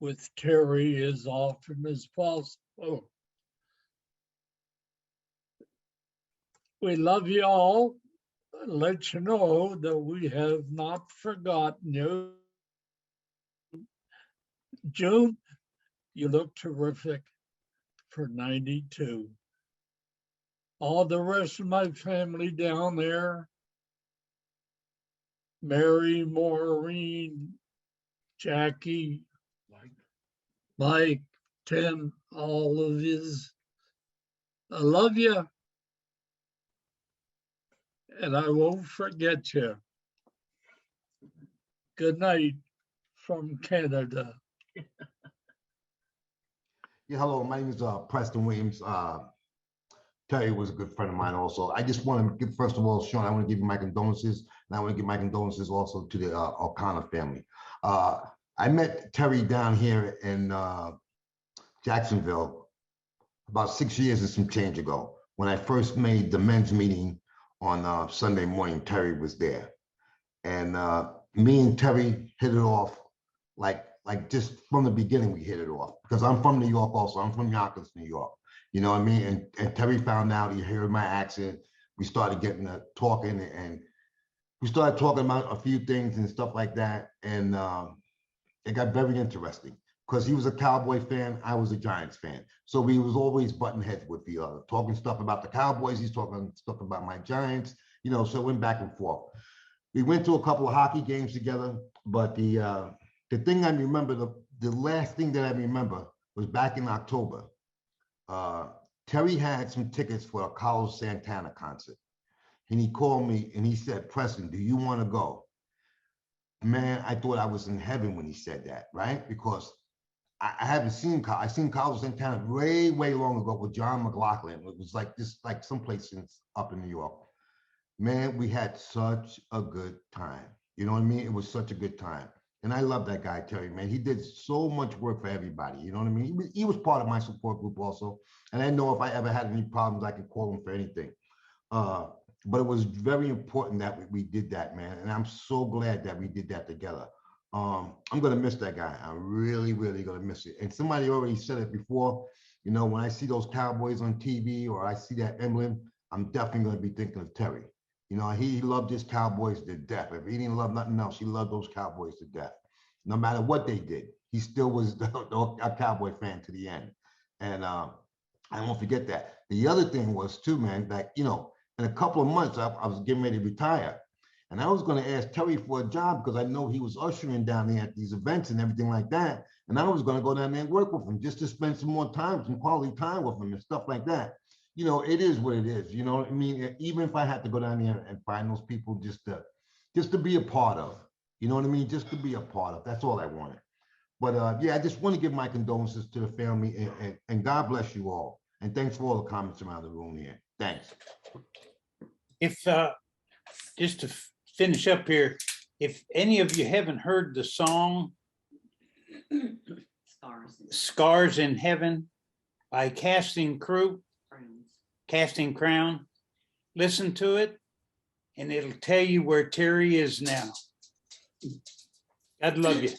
with Terry as often as possible. We love you all. Let you know that we have not forgotten you. June You look terrific for 92. All the rest of my family down there, Mary, Maureen, Jackie, Mike, Tim, all of his. I love you. And I won't forget you. Good night from Canada. Yeah, hello, my name is Preston Williams. Terry was a good friend of mine also. I just want to give, first of all, Sean, I want to give you my condolences, and I want to give my condolences also to the O'Connor family. I met Terry down here in Jacksonville about 6 years and some change ago. When I first made the men's meeting on Sunday morning, Terry was there. And me and Terry hit it off like just from the beginning, we hit it off. Because I'm from New York also. I'm from Yonkers, New York. You know what I mean? And Terry found out, he heard my accent. We started getting talking, and we started talking about a few things and stuff like that. And it got very interesting because he was a Cowboy fan. I was a Giants fan. So we was always butting heads with the other, talking stuff about the Cowboys. He's talking stuff about my Giants, you know, so it went back and forth. We went to a couple of hockey games together, but the thing I remember, the last thing that I remember was back in October. Terry had some tickets for a Carlos Santana concert. And he called me and he said, Preston, do you want to go? Man, I thought I was in heaven when he said that, right? Because I haven't seen I seen Carlos Santana way, way long ago with John McLaughlin. It was like this, like someplace up in New York. Man, we had such a good time. You know what I mean? It was such a good time. And I love that guy, Terry, man. He did so much work for everybody. You know what I mean? He was part of my support group also. And I know if I ever had any problems, I could call him for anything. But it was very important that we did that, man. And I'm so glad that we did that together. I'm going to miss that guy. I'm really, really going to miss it. And somebody already said it before. You know, when I see those Cowboys on TV or I see that emblem, I'm definitely going to be thinking of Terry. You know, he loved his Cowboys to death. If he didn't love nothing else, he loved those Cowboys to death. No matter what they did, he still was a Cowboy fan to the end. And I won't forget that. The other thing was too, man, that, you know, in a couple of months, I was getting ready to retire. And I was going to ask Terry for a job because I know he was ushering down there at these events and everything like that. And I was going to go down there and work with him just to spend some more time, some quality time with him and stuff like that. You know, it is what it is. You know what I mean? Even if I had to go down there and find those people just to be a part of, you know what I mean? Just to be a part of. That's all I wanted. But yeah, I just want to give my condolences to the family and God bless you all. And thanks for all the comments around the room here. Thanks. If just to finish up here, if any of you haven't heard the song Scars in Heaven by Casting Crown, listen to it and it'll tell you where Terry is now. God love you.